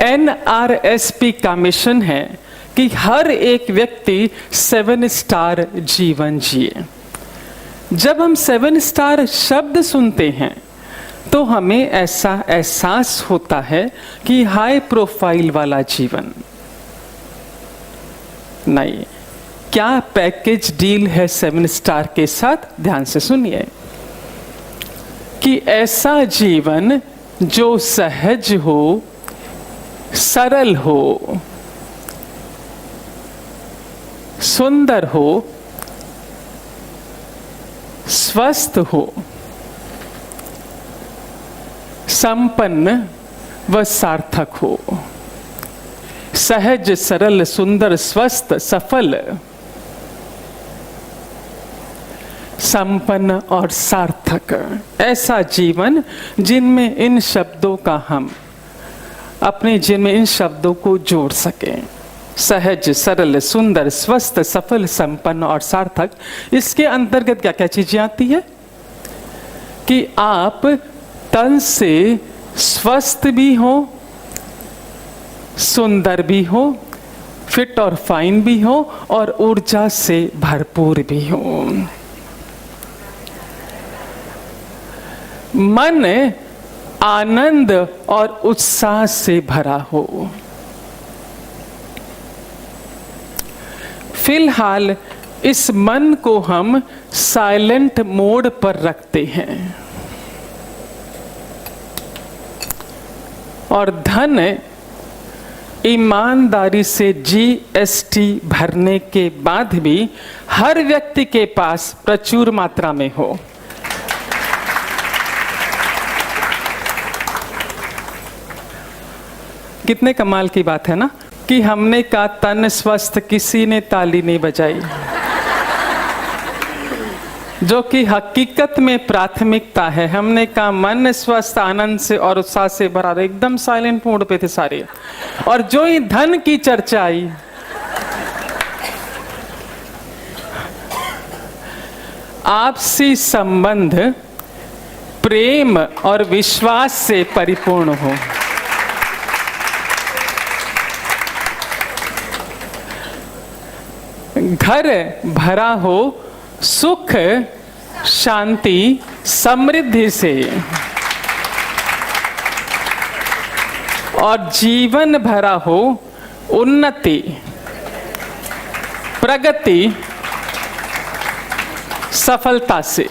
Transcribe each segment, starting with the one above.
NRSP का mission है कि हर एक व्यक्ति 7 स्टार जीवन जिए। जब हम 7 स्टार शब्द सुनते हैं तो हमें ऐसा एहसास होता है कि हाई प्रोफाइल वाला जीवन नहीं। क्या पैकेज डील है 7 स्टार के साथ? ध्यान से सुनिए कि ऐसा जीवन जो सहज हो, सरल हो, सुंदर हो, स्वस्थ हो, संपन्न व सार्थक हो। सहज, सरल, सुंदर, स्वस्थ, सफल, संपन्न और सार्थक, ऐसा जीवन जिनमें इन शब्दों का हम अपने जीवन में इन शब्दों को जोड़ सकें। सहज, सरल, सुंदर, स्वस्थ, सफल, संपन्न और सार्थक। इसके अंतर्गत क्या क्या चीजें आती है कि आप तन से स्वस्थ भी हो, सुंदर भी हो, फिट और फाइन भी हो और ऊर्जा से भरपूर भी हो। मन आनंद और उत्साह से भरा हो। फिलहाल इस मन को हम साइलेंट मोड पर रखते हैं और धन ईमानदारी से GST भरने के बाद भी हर व्यक्ति के पास प्रचुर मात्रा में हो। कितने कमाल की बात है ना कि हमने कहा तन स्वस्थ, किसी ने ताली नहीं बजाई, जो कि हकीकत में प्राथमिकता है। हमने कहा मन स्वस्थ, आनंद से और उत्साह से भरा रहे, एकदम साइलेंट मोड पे थे सारे। और जो ही धन की चर्चा आई, आपसी संबंध प्रेम और विश्वास से परिपूर्ण हो। घर भरा हो सुख, शांति, समृद्धि से और जीवन भरा हो उन्नति, प्रगति, सफलता से।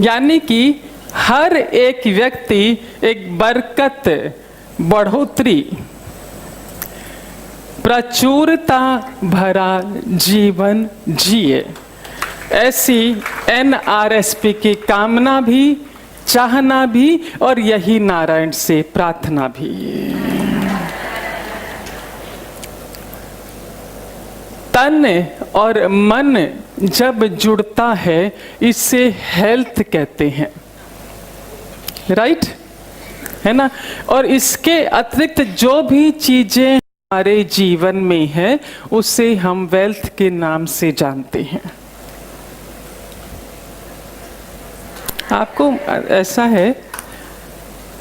यानी कि हर एक व्यक्ति एक बरकत, बढ़ोतरी, प्रचुरता भरा जीवन जिए, ऐसी NRSP की कामना भी, चाहना भी और यही नारायण से प्रार्थना भी। तन और मन जब जुड़ता है इसे हेल्थ कहते हैं, राइट है ना। और इसके अतिरिक्त जो भी चीजें हमारे जीवन में है उसे हम वेल्थ के नाम से जानते हैं। आपको ऐसा है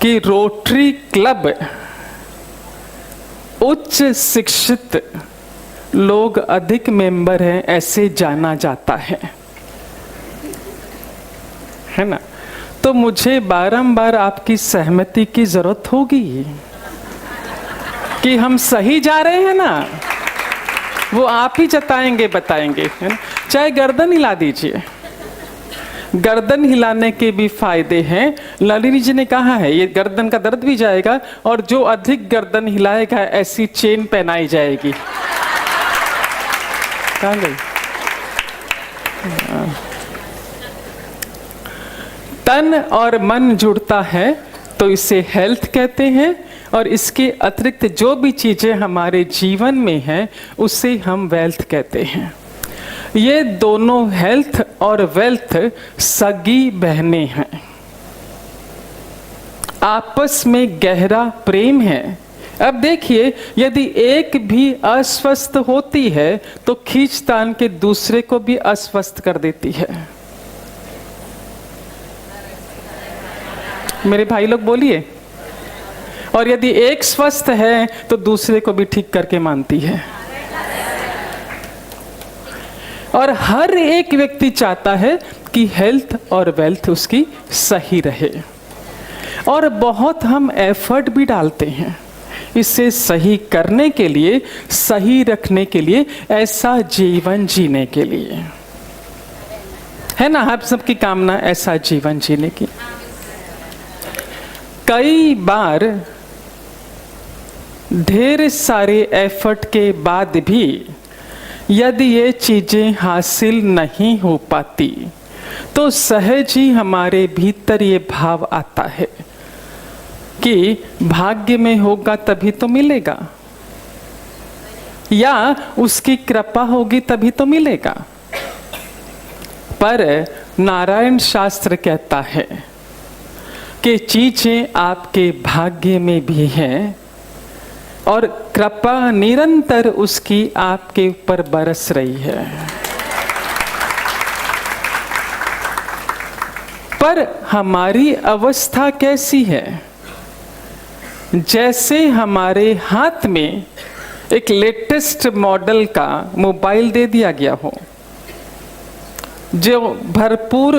कि रोटरी क्लब उच्च शिक्षित लोग अधिक मेंबर हैं ऐसे जाना जाता है ना। तो मुझे बारंबार आपकी सहमति की जरूरत होगी कि हम सही जा रहे हैं ना। वो आप ही जताएंगे, बताएंगे, है ना। चाहे गर्दन हिला दीजिए, गर्दन हिलाने के भी फायदे हैं। नलिनी जी ने कहा है ये गर्दन का दर्द भी जाएगा और जो अधिक गर्दन हिलाएगा ऐसी चेन पहनाई जाएगी। कहाँ गई? तन और मन जुड़ता है तो इसे हेल्थ कहते हैं और इसके अतिरिक्त जो भी चीजें हमारे जीवन में हैं उसे हम वेल्थ कहते हैं। ये दोनों हेल्थ और वेल्थ सगी बहनें हैं, आपस में गहरा प्रेम है। अब देखिए यदि एक भी अस्वस्थ होती है तो खींचतान के दूसरे को भी अस्वस्थ कर देती है। मेरे भाई लोग बोलिए। और यदि एक स्वस्थ है तो दूसरे को भी ठीक करके मानती है। और हर एक व्यक्ति चाहता है कि हेल्थ और वेल्थ उसकी सही रहे, और बहुत हम एफर्ट भी डालते हैं इसे सही करने के लिए, सही रखने के लिए, ऐसा जीवन जीने के लिए, है ना? आप सबकी कामना ऐसा जीवन जीने की। कई बार ढेर सारे एफर्ट के बाद भी यदि ये चीजें हासिल नहीं हो पाती तो सहज ही हमारे भीतर ये भाव आता है कि भाग्य में होगा तभी तो मिलेगा, या उसकी कृपा होगी तभी तो मिलेगा। पर नारायण शास्त्र कहता है कि चीजें आपके भाग्य में भी हैं और कृपा निरंतर उसकी आपके ऊपर बरस रही है। पर हमारी अवस्था कैसी है? जैसे हमारे हाथ में एक लेटेस्ट मॉडल का मोबाइल दे दिया गया हो, जो भरपूर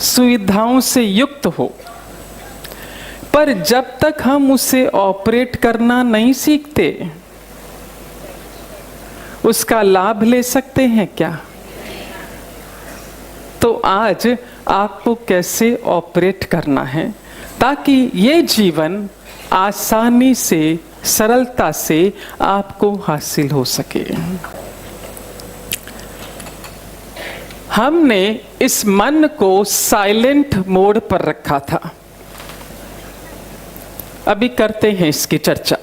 सुविधाओं से युक्त हो, पर जब तक हम उसे ऑपरेट करना नहीं सीखते उसका लाभ ले सकते हैं क्या? तो आज आपको कैसे ऑपरेट करना है ताकि ये जीवन आसानी से, सरलता से आपको हासिल हो सके। हमने इस मन को साइलेंट मोड पर रखा था। अभी करते हैं इसकी चर्चा।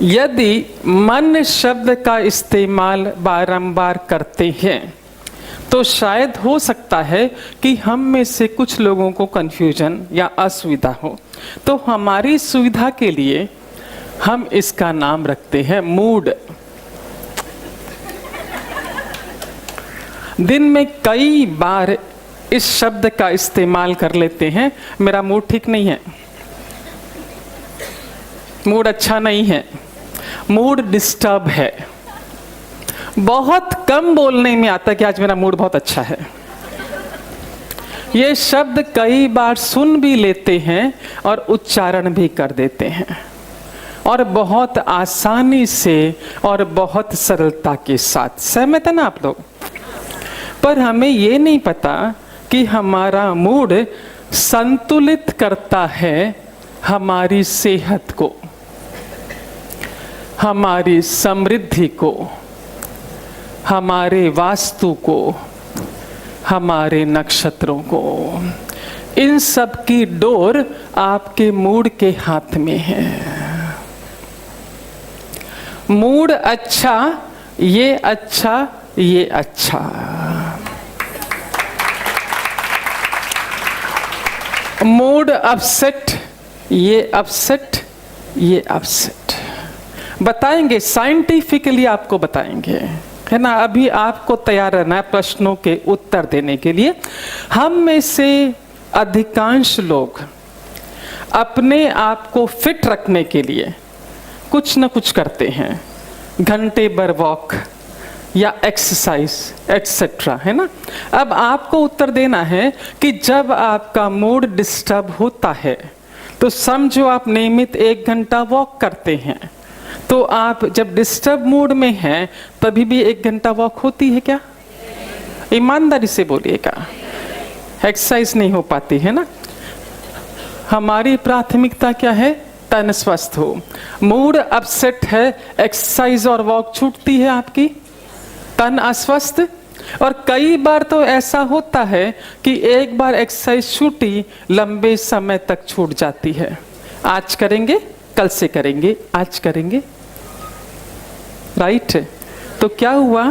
यदि मन शब्द का इस्तेमाल बारंबार करते हैं तो शायद हो सकता है कि हम में से कुछ लोगों को कंफ्यूजन या असुविधा हो, तो हमारी सुविधा के लिए हम इसका नाम रखते हैं मूड। दिन में कई बार इस शब्द का इस्तेमाल कर लेते हैं, मेरा मूड ठीक नहीं है, मूड अच्छा नहीं है, मूड डिस्टर्ब है। बहुत कम बोलने में आता कि आज मेरा मूड बहुत अच्छा है। ये शब्द कई बार सुन भी लेते हैं और उच्चारण भी कर देते हैं, और बहुत आसानी से और बहुत सरलता के साथ। सहमत है ना आप लोग? पर हमें ये नहीं पता कि हमारा मूड संतुलित करता है हमारी सेहत को, हमारी समृद्धि को, हमारे वास्तु को, हमारे नक्षत्रों को। इन सब की डोर आपके मूड के हाथ में है। मूड अच्छा, ये अच्छा, ये अच्छा। मूड अपसेट, ये अपसेट, ये अपसेट। बताएंगे साइंटिफिकली, आपको बताएंगे, है ना? अभी आपको तैयार रहना है प्रश्नों के उत्तर देने के लिए। हम में से अधिकांश लोग अपने आप को फिट रखने के लिए कुछ न कुछ करते हैं, घंटे भर वॉक या एक्सरसाइज एटसेट्रा, है ना? अब आपको उत्तर देना है कि जब आपका मूड डिस्टर्ब होता है तो समझो आप नियमित 1 घंटा वॉक करते हैं, तो आप जब डिस्टर्ब मूड में हैं तभी भी 1 घंटा वॉक होती है क्या? ईमानदारी से बोलिएगा। एक्सरसाइज नहीं हो पाती है ना? हमारी प्राथमिकता क्या है? तन स्वस्थ हो। मूड अपसेट है, एक्सरसाइज और वॉक छूटती है आपकी, तन अस्वस्थ। और कई बार तो ऐसा होता है कि एक बार एक्सरसाइज छूटी, लंबे समय तक छूट जाती है। आज करेंगे, कल से करेंगे, आज करेंगे, राइट? तो क्या हुआ?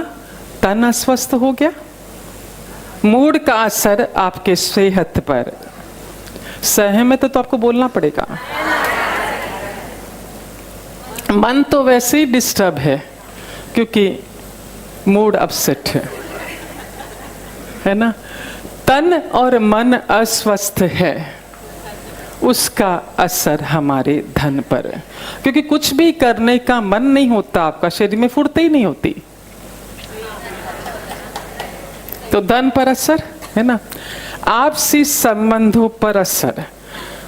तन अस्वस्थ हो गया। मूड का असर आपके सेहत पर। सहमत तो आपको बोलना पड़ेगा। मन तो वैसे ही डिस्टर्ब है क्योंकि मूड अपसेट है। है ना। तन और मन अस्वस्थ है, उसका असर हमारे धन पर, क्योंकि कुछ भी करने का मन नहीं होता, आपका शरीर में फुर्ती ही नहीं होती, तो धन पर असर है ना। आपसी संबंधों पर असर,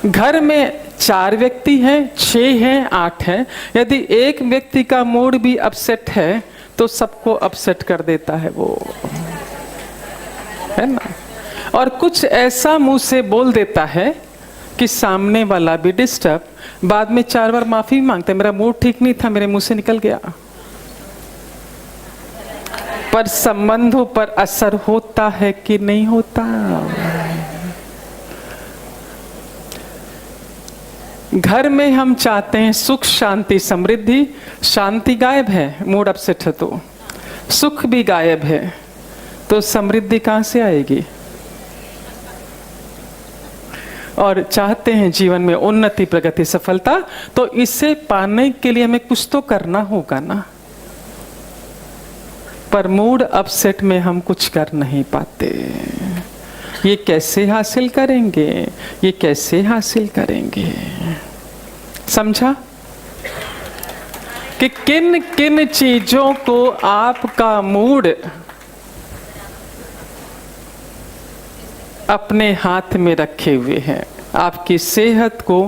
घर में 4 व्यक्ति हैं, 6 हैं, 8 हैं, यदि एक व्यक्ति का मूड भी अपसेट है तो सबको अपसेट कर देता है वो, है ना। और कुछ ऐसा मुंह से बोल देता है कि सामने वाला भी डिस्टर्ब, बाद में 4 बार माफी मांगते, मेरा मूड ठीक नहीं था, मेरे मुंह से निकल गया। पर संबंधों पर असर होता है कि नहीं होता। घर में हम चाहते हैं सुख शांति समृद्धि, शांति गायब है, मूड अपसेट है तो, सुख भी गायब है तो समृद्धि कहां से आएगी। और चाहते हैं जीवन में उन्नति प्रगति सफलता, तो इसे पाने के लिए हमें कुछ तो करना होगा ना। पर मूड अपसेट में हम कुछ कर नहीं पाते। ये कैसे हासिल करेंगे, ये कैसे हासिल करेंगे। समझा कि किन किन चीजों को आपका मूड अपने हाथ में रखे हुए हैं, आपकी सेहत को,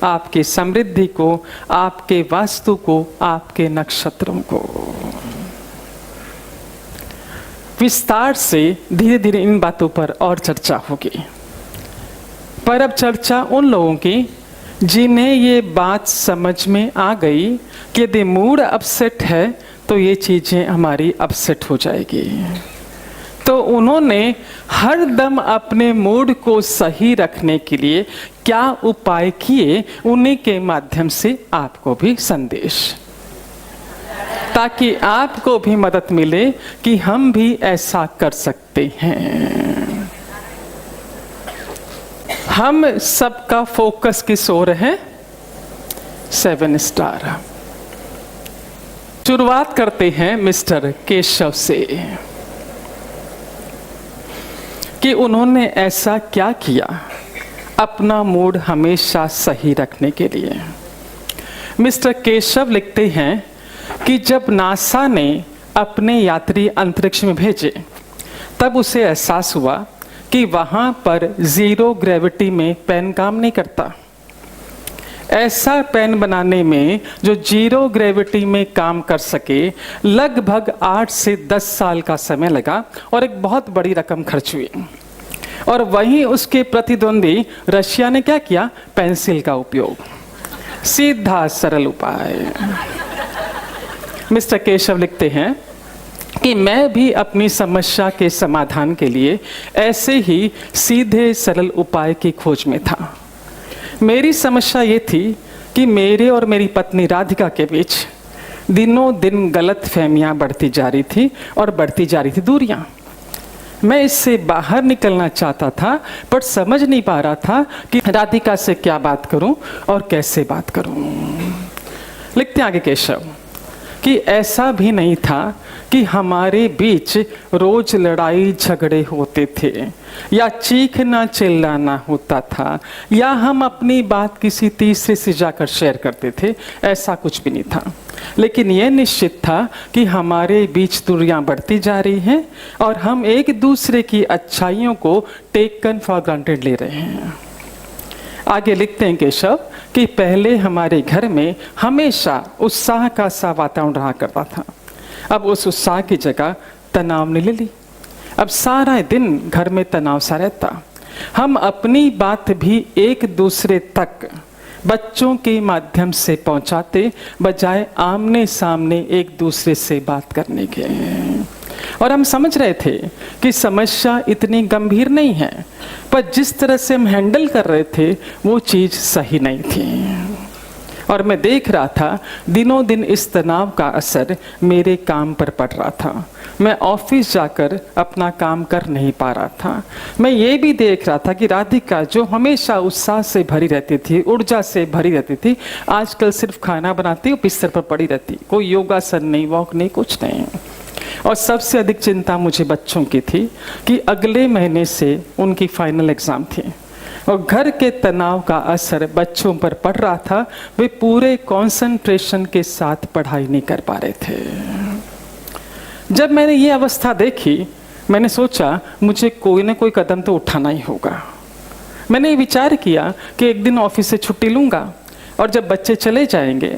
आपकी समृद्धि को, आपके वास्तु को, आपके नक्षत्रों को। विस्तार से धीरे धीरे इन बातों पर और चर्चा होगी, पर अब चर्चा उन लोगों की जिन्हें ये बात समझ में आ गई कि यदि मूड अपसेट है तो ये चीजें हमारी अपसेट हो जाएगी। तो उन्होंने हर दम अपने मूड को सही रखने के लिए क्या उपाय किए, उन्हीं के माध्यम से आपको भी संदेश, ताकि आपको भी मदद मिले कि हम भी ऐसा कर सकते हैं। हम सबका फोकस किस ओर है? 7 स्टार। शुरुआत करते हैं मिस्टर केशव से कि उन्होंने ऐसा क्या किया अपना मूड हमेशा सही रखने के लिए। मिस्टर केशव लिखते हैं कि जब नासा ने अपने यात्री अंतरिक्ष में भेजे तब उसे एहसास हुआ कि वहां पर 0 ग्रेविटी में पेन काम नहीं करता। ऐसा पेन बनाने में जो 0 ग्रेविटी में काम कर सके लगभग 8 से 10 साल का समय लगा और एक बहुत बड़ी रकम खर्च हुई। और वहीं उसके प्रतिद्वंदी रशिया ने क्या किया? पेंसिल का उपयोग। सीधा सरल उपाय। मिस्टर केशव लिखते हैं कि मैं भी अपनी समस्या के समाधान के लिए ऐसे ही सीधे सरल उपाय की खोज में था। मेरी समस्या ये थी कि मेरे और मेरी पत्नी राधिका के बीच दिनों दिन गलत फहमियाँ बढ़ती जा रही थी और बढ़ती जा रही थी दूरियाँ। मैं इससे बाहर निकलना चाहता था पर समझ नहीं पा रहा था कि राधिका से क्या बात करूं और कैसे बात करूं। लिखते आगे केशव कि ऐसा भी नहीं था कि हमारे बीच रोज लड़ाई झगड़े होते थे या चीखना चिल्लाना होता था या हम अपनी बात किसी तीसरे से जाकर शेयर करते थे। ऐसा कुछ भी नहीं था, लेकिन यह निश्चित था कि हमारे बीच दूरियां बढ़ती जा रही हैं और हम एक दूसरे की अच्छाइयों को टेकन फॉर ग्रांटेड ले रहे हैं। आगे लिखते हैं केशव कि पहले हमारे घर में हमेशा उत्साह का सा वातावरण रहा करता था। अब उस उत्साह की जगह तनाव ने ले ली। अब सारा दिन घर में तनाव सा रहता। हम अपनी बात भी एक दूसरे तक बच्चों के माध्यम से पहुंचाते बजाय आमने सामने एक दूसरे से बात करने के। और हम समझ रहे थे कि समस्या इतनी गंभीर नहीं है, पर जिस तरह से हम हैंडल कर रहे थे वो चीज़ सही नहीं थी। और मैं देख रहा था दिनों दिन इस तनाव का असर मेरे काम पर पड़ रहा था। मैं ऑफिस जाकर अपना काम कर नहीं पा रहा था। मैं ये भी देख रहा था कि राधिका जो हमेशा उत्साह से भरी रहती थी, ऊर्जा से भरी रहती थी, आजकल सिर्फ खाना बनाती और बिस्तर पर पड़ी रहती, कोई योगासन नहीं, वॉक नहीं, कुछ नहीं। और सबसे अधिक चिंता मुझे बच्चों की थी कि अगले महीने से उनकी फाइनल एग्ज़ाम थी और घर के तनाव का असर बच्चों पर पड़ रहा था। वे पूरे कंसंट्रेशन के साथ पढ़ाई नहीं कर पा रहे थे। जब मैंने ये अवस्था देखी, मैंने सोचा मुझे कोई ना कोई कदम तो उठाना ही होगा। मैंने ये विचार किया कि एक दिन ऑफिस से छुट्टी लूँगा और जब बच्चे चले जाएंगे,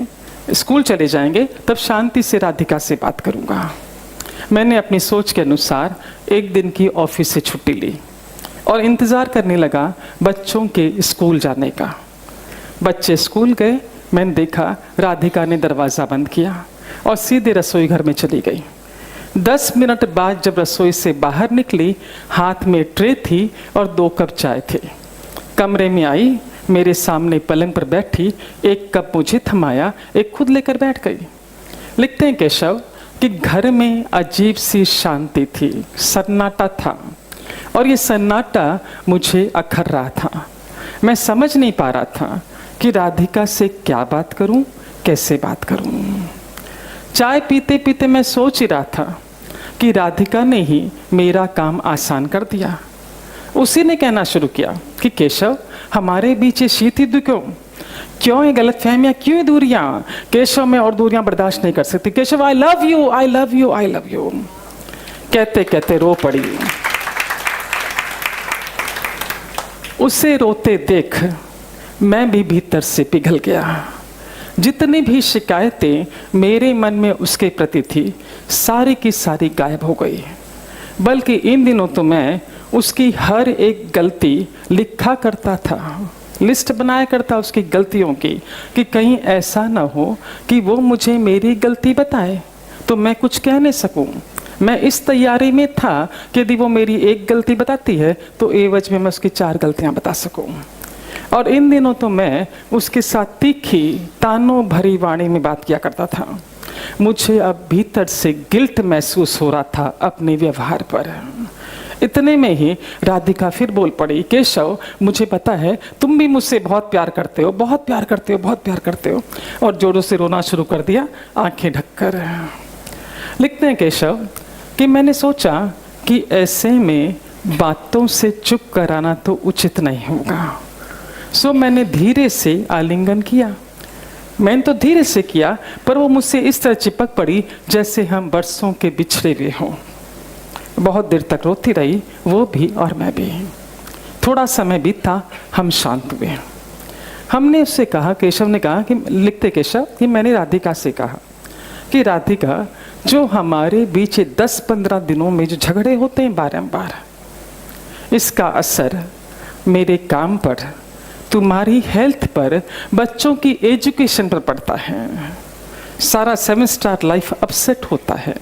स्कूल चले जाएंगे, तब शांति से राधिका से बात करूँगा। मैंने अपनी सोच के अनुसार एक दिन की ऑफिस से छुट्टी ली और इंतज़ार करने लगा बच्चों के स्कूल जाने का। बच्चे स्कूल गए, मैंने देखा राधिका ने दरवाज़ा बंद किया और सीधे रसोई घर में चली गई। 10 मिनट बाद जब रसोई से बाहर निकली, हाथ में ट्रे थी और 2 कप चाय थे। कमरे में आई, मेरे सामने पलंग पर बैठी, एक कप मुझे थमाया, एक खुद लेकर बैठ गई। लिखते हैं केशव कि घर में अजीब सी शांति थी, सन्नाटा था और ये सन्नाटा मुझे अखर रहा था। मैं समझ नहीं पा रहा था कि राधिका से क्या बात करूं, कैसे बात करूं। चाय पीते पीते मैं सोच ही रहा था कि राधिका ने ही मेरा काम आसान कर दिया। उसी ने कहना शुरू किया कि केशव, हमारे बीच ये शीत युद्ध क्यों ये गलतफहमियां, क्यों ये दूरियां? केशव, मैं और दूरियां बर्दाश्त नहीं कर सकती। Keshav, I love you, I love you, I love you. कहते कहते रो पड़ी। उसे रोते देख मैं भी भीतर से पिघल गया। जितनी भी शिकायतें मेरे मन में उसके प्रति थी, सारी की सारी गायब हो गई। बल्कि इन दिनों तो मैं उसकी हर एक गलती लिखा करता था, लिस्ट बनाया करता उसकी गलतियों की, कि कहीं ऐसा ना हो कि वो मुझे मेरी गलती बताए तो मैं कुछ कह नहीं सकूं। मैं इस तैयारी में था कि यदि वो मेरी एक गलती बताती है तो एवज में मैं उसकी 4 गलतियां बता सकूं। और इन दिनों तो मैं उसके साथ तीखी तानों भरी वाणी में बात किया करता था। मुझे अब भीतर से गिल्ट महसूस हो रहा था अपने व्यवहार पर। इतने में ही राधिका फिर बोल पड़ी, केशव, मुझे पता है तुम भी मुझसे बहुत प्यार करते हो, बहुत प्यार करते हो, बहुत प्यार करते हो। और जोरों से रोना शुरू कर दिया, आंखें ढककर। लिखते हैं केशव कि मैंने सोचा कि ऐसे में बातों से चुप कराना तो उचित नहीं होगा। सो मैंने धीरे से आलिंगन किया। मैंने तो धीरे से किया, पर वो मुझसे इस तरह चिपक पड़ी जैसे हम बरसों के बिछड़े हुए हों। बहुत देर तक रोती रही, वो भी और मैं भी। थोड़ा समय बीता, हम शांत हुए। हमने उससे कहा, केशव ने कहा कि, लिखते केशव, कि मैंने राधिका से कहा कि राधिका, जो हमारे बीच 10-15 दिनों में जो झगड़े होते हैं बारंबार, इसका असर मेरे काम पर, तुम्हारी हेल्थ पर, बच्चों की एजुकेशन पर पड़ता है। सारा 7 स्टार लाइफ अपसेट होता है।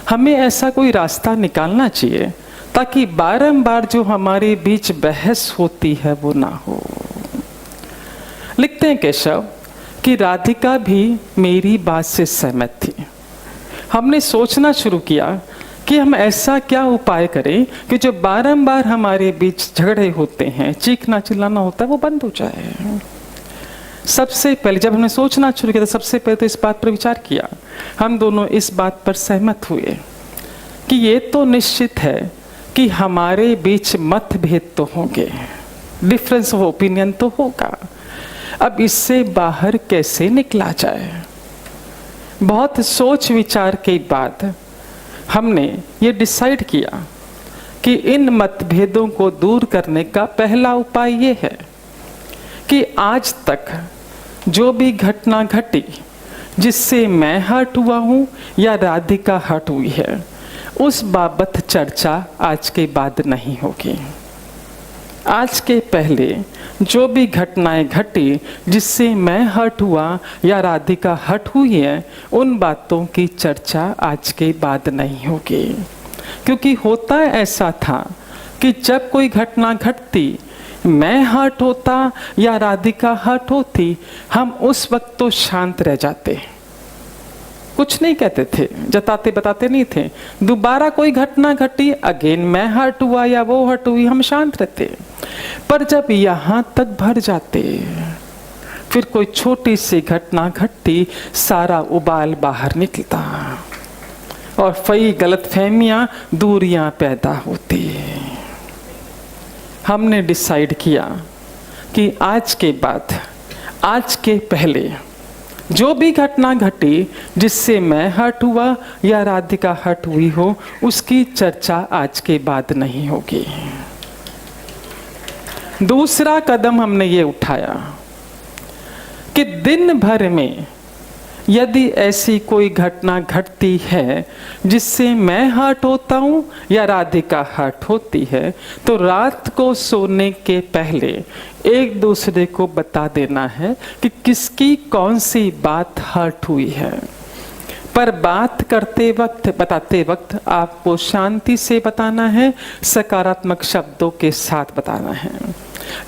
हमें ऐसा कोई रास्ता निकालना चाहिए ताकि बारंबार जो हमारे बीच बहस होती है वो ना हो। लिखते हैं केशव कि राधिका भी मेरी बात से सहमत थी। हमने सोचना शुरू किया कि हम ऐसा क्या उपाय करें कि जो बारंबार हमारे बीच झगड़े होते हैं, चीखना चिल्लाना होता है, वो बंद हो जाए। सबसे पहले जब हमने सोचना शुरू किया, तो सबसे पहले तो इस बात पर विचार किया। हम दोनों इस बात पर सहमत हुए कि ये तो निश्चित है कि हमारे बीच मतभेद तो होंगे, डिफरेंस ऑफ ओपिनियन तो होगा। अब इससे बाहर कैसे निकला जाए? बहुत सोच विचार के बाद हमने ये डिसाइड किया कि इन मतभेदों को दूर करने का पहला उपाय ये है कि आज तक जो भी घटना घटी जिससे मैं हर्ट हुआ हूँ या राधिका हर्ट हुई है, उस बाबत चर्चा आज के बाद नहीं होगी। आज के पहले जो भी घटनाएं घटी जिससे मैं हर्ट हुआ या राधिका हर्ट हुई है, उन बातों की चर्चा आज के बाद नहीं होगी। क्योंकि होता ऐसा था कि जब कोई घटना घटती, मैं हर्ट होता या राधिका हर्ट होती, हम उस वक्त तो शांत रह जाते, कुछ नहीं कहते थे, जताते बताते नहीं थे। दोबारा कोई घटना घटी, अगेन मैं हर्ट हुआ या वो हर्ट हुई, हम शांत रहते। पर जब यहाँ तक भर जाते, फिर कोई छोटी सी घटना घटती, सारा उबाल बाहर निकलता और कई गलतफहमियां, दूरियां पैदा होती है। हमने डिसाइड किया कि आज के बाद, आज के पहले जो भी घटना घटी जिससे मैं हर्ट हुआ या राधिका हर्ट हुई हो, उसकी चर्चा आज के बाद नहीं होगी। दूसरा कदम हमने ये उठाया कि दिन भर में यदि ऐसी कोई घटना घटती है जिससे मैं हर्ट होता हूँ या राधिका हर्ट होती है, तो रात को सोने के पहले एक दूसरे को बता देना है कि किसकी कौन सी बात हर्ट हुई है। पर बात करते वक्त, बताते वक्त आपको शांति से बताना है, सकारात्मक शब्दों के साथ बताना है।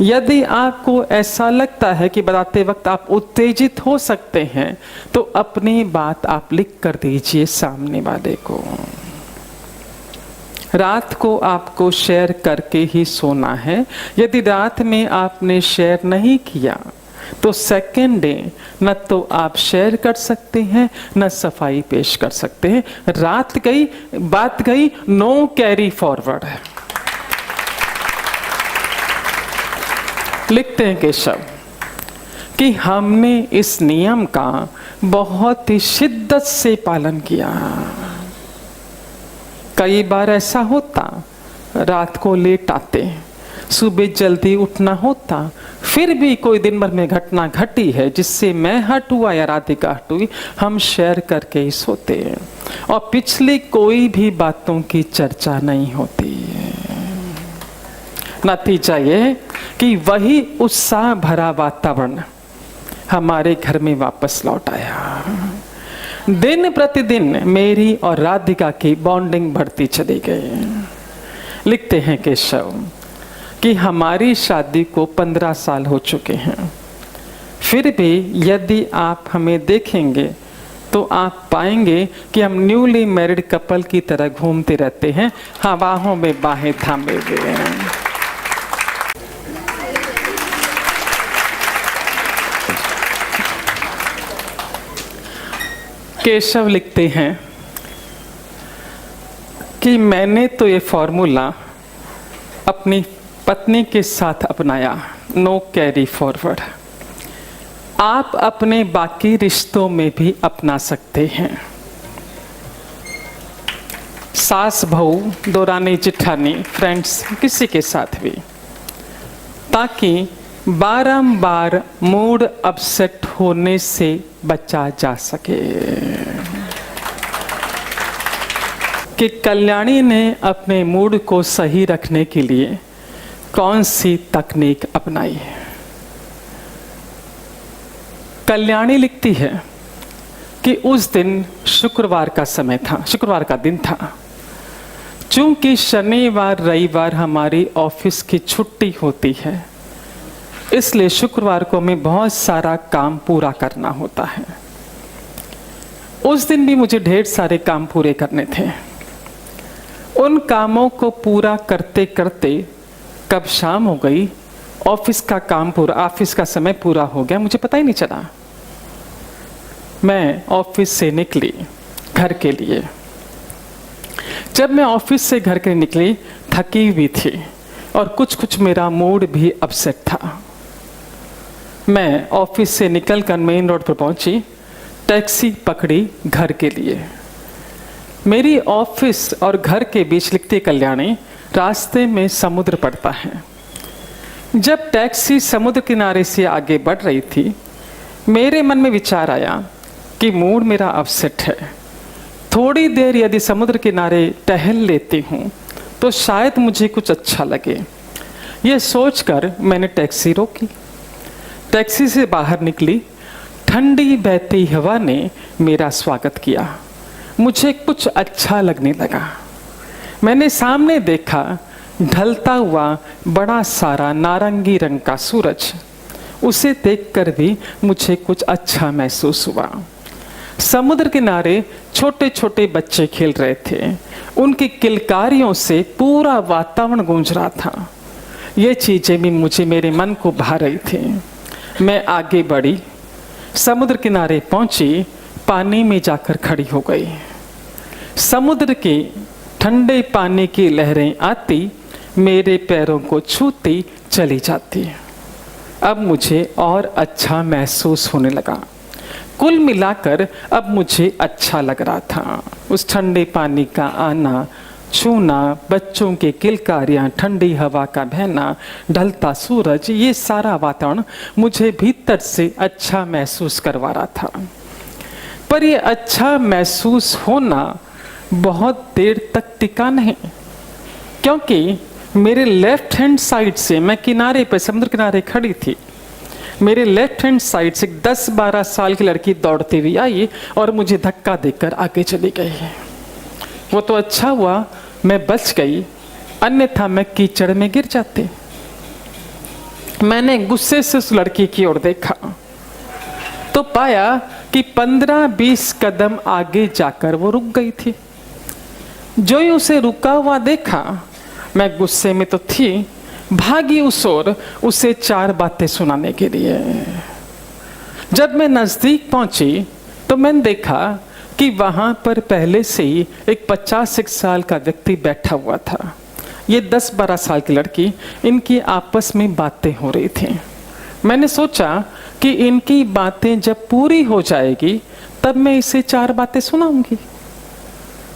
यदि आपको ऐसा लगता है कि बताते वक्त आप उत्तेजित हो सकते हैं, तो अपनी बात आप लिख कर दीजिए सामने वाले को। रात को आपको शेयर करके ही सोना है। यदि रात में आपने शेयर नहीं किया तो सेकेंड डे न तो आप शेयर कर सकते हैं, न सफाई पेश कर सकते हैं। रात गई, बात गई, नो कैरी फॉरवर्ड है। लिखते हैं केशव कि हमने इस नियम का बहुत ही शिद्दत से पालन किया। कई बार ऐसा होता, रात को लेट आते, सुबह जल्दी उठना होता, फिर भी कोई दिन भर में घटना घटी है जिससे मैं हर्ट हुआ या राधिका हर्ट हुई, हम शेयर करके ही सोते हैं और पिछली कोई भी बातों की चर्चा नहीं होती है। नतीजा ये कि वही उत्साह भरा वातावरण हमारे घर में वापस लौट आया। दिन प्रतिदिन मेरी और राधिका की बॉन्डिंग बढ़ती चली गई। लिखते हैं केशव कि हमारी शादी को 15 साल हो चुके हैं, फिर भी यदि आप हमें देखेंगे तो आप पाएंगे कि हम न्यूली मैरिड कपल की तरह घूमते रहते हैं, हवाओं में बाहें थामे हुए हैं। केशव लिखते हैं कि मैंने तो ये फॉर्मूला अपनी पत्नी के साथ अपनाया, नो कैरी फॉरवर्ड। आप अपने बाकी रिश्तों में भी अपना सकते हैं। सास बहू, दौरानी जिठानी, फ्रेंड्स, किसी के साथ भी, ताकि बारंबार मूड अपसेट होने से बचा जा सके। कि कल्याणी ने अपने मूड को सही रखने के लिए कौन सी तकनीक अपनाई। कल्याणी लिखती है कि उस दिन शुक्रवार का समय था, शुक्रवार का दिन था। चूंकि शनिवार रविवार हमारी ऑफिस की छुट्टी होती है, इसलिए शुक्रवार को हमें बहुत सारा काम पूरा करना होता है। उस दिन भी मुझे ढेर सारे काम पूरे करने थे। उन कामों को पूरा करते करते कब शाम हो गई, ऑफिस का काम पूरा, ऑफिस का समय पूरा हो गया, मुझे पता ही नहीं चला। मैं ऑफिस से निकली घर के लिए। जब मैं ऑफिस से घर के निकली, थकी हुई थी और कुछ मेरा मूड भी अपसेट था। मैं ऑफिस से निकलकर मेन रोड पर पहुंची, टैक्सी पकड़ी घर के लिए। मेरी ऑफिस और घर के बीच, लिखती कल्याणी, रास्ते में समुद्र पड़ता है। जब टैक्सी समुद्र किनारे से आगे बढ़ रही थी, मेरे मन में विचार आया कि मूड मेरा अपसेट है, थोड़ी देर यदि समुद्र किनारे टहल लेती हूँ तो शायद मुझे कुछ अच्छा लगे। ये सोचकर मैंने टैक्सी रोकी। टैक्सी से बाहर निकली, ठंडी बहती हवा ने मेरा स्वागत किया। मुझे कुछ अच्छा लगने लगा। मैंने सामने देखा ढलता हुआ बड़ा सारा नारंगी रंग का सूरज। उसे देखकर भी मुझे कुछ अच्छा महसूस हुआ। समुद्र किनारे छोटे छोटे बच्चे खेल रहे थे। उनकी किलकारियों से पूरा वातावरण गूंज रहा था। ये चीजें भी मुझे, मेरे मन को भा रही थी। मैं आगे बढ़ी, समुद्र किनारे पहुंची, पानी में जाकर खड़ी हो गई। समुद्र के ठंडे पानी की लहरें आती, मेरे पैरों को छूती चली जाती। अब मुझे और अच्छा महसूस होने लगा। कुल मिलाकर अब मुझे अच्छा लग रहा था। उस ठंडे पानी का आना, छूना, बच्चों के किलकारियाँ, ठंडी हवा का बहना, ढलता सूरज, ये सारा वातावरण मुझे भीतर से अच्छा महसूस करवा रहा था। पर ये अच्छा महसूस होना बहुत देर तक टिका नहीं, क्योंकि मेरे लेफ्ट हैंड साइड से, मैं किनारे पे, समुद्र किनारे खड़ी थी, मेरे लेफ्ट हैंड साइड से 10-12 साल की लड़की दौड़ती हुई आई और मुझे धक्का देकर आगे चली गई। वो तो अच्छा हुआ मैं बच गई, अन्यथा मैं कीचड़ में गिर जाती। मैंने गुस्से से उस लड़की की ओर देखा तो पाया कि 15-20 कदम आगे जाकर वो रुक गई थी। जो ही उसे रुका हुआ देखा, मैं गुस्से में तो थी, भागी उस ओर उसे 4 बातें सुनाने के लिए। जब मैं नजदीक पहुंची तो मैंने देखा कि वहां पर पहले से ही एक 50 साल का व्यक्ति बैठा हुआ था। ये 10-12 साल की लड़की, इनकी आपस में बातें हो रही थी। मैंने सोचा कि इनकी बातें जब पूरी हो जाएगी तब मैं इसे 4 बातें सुनाऊंगी।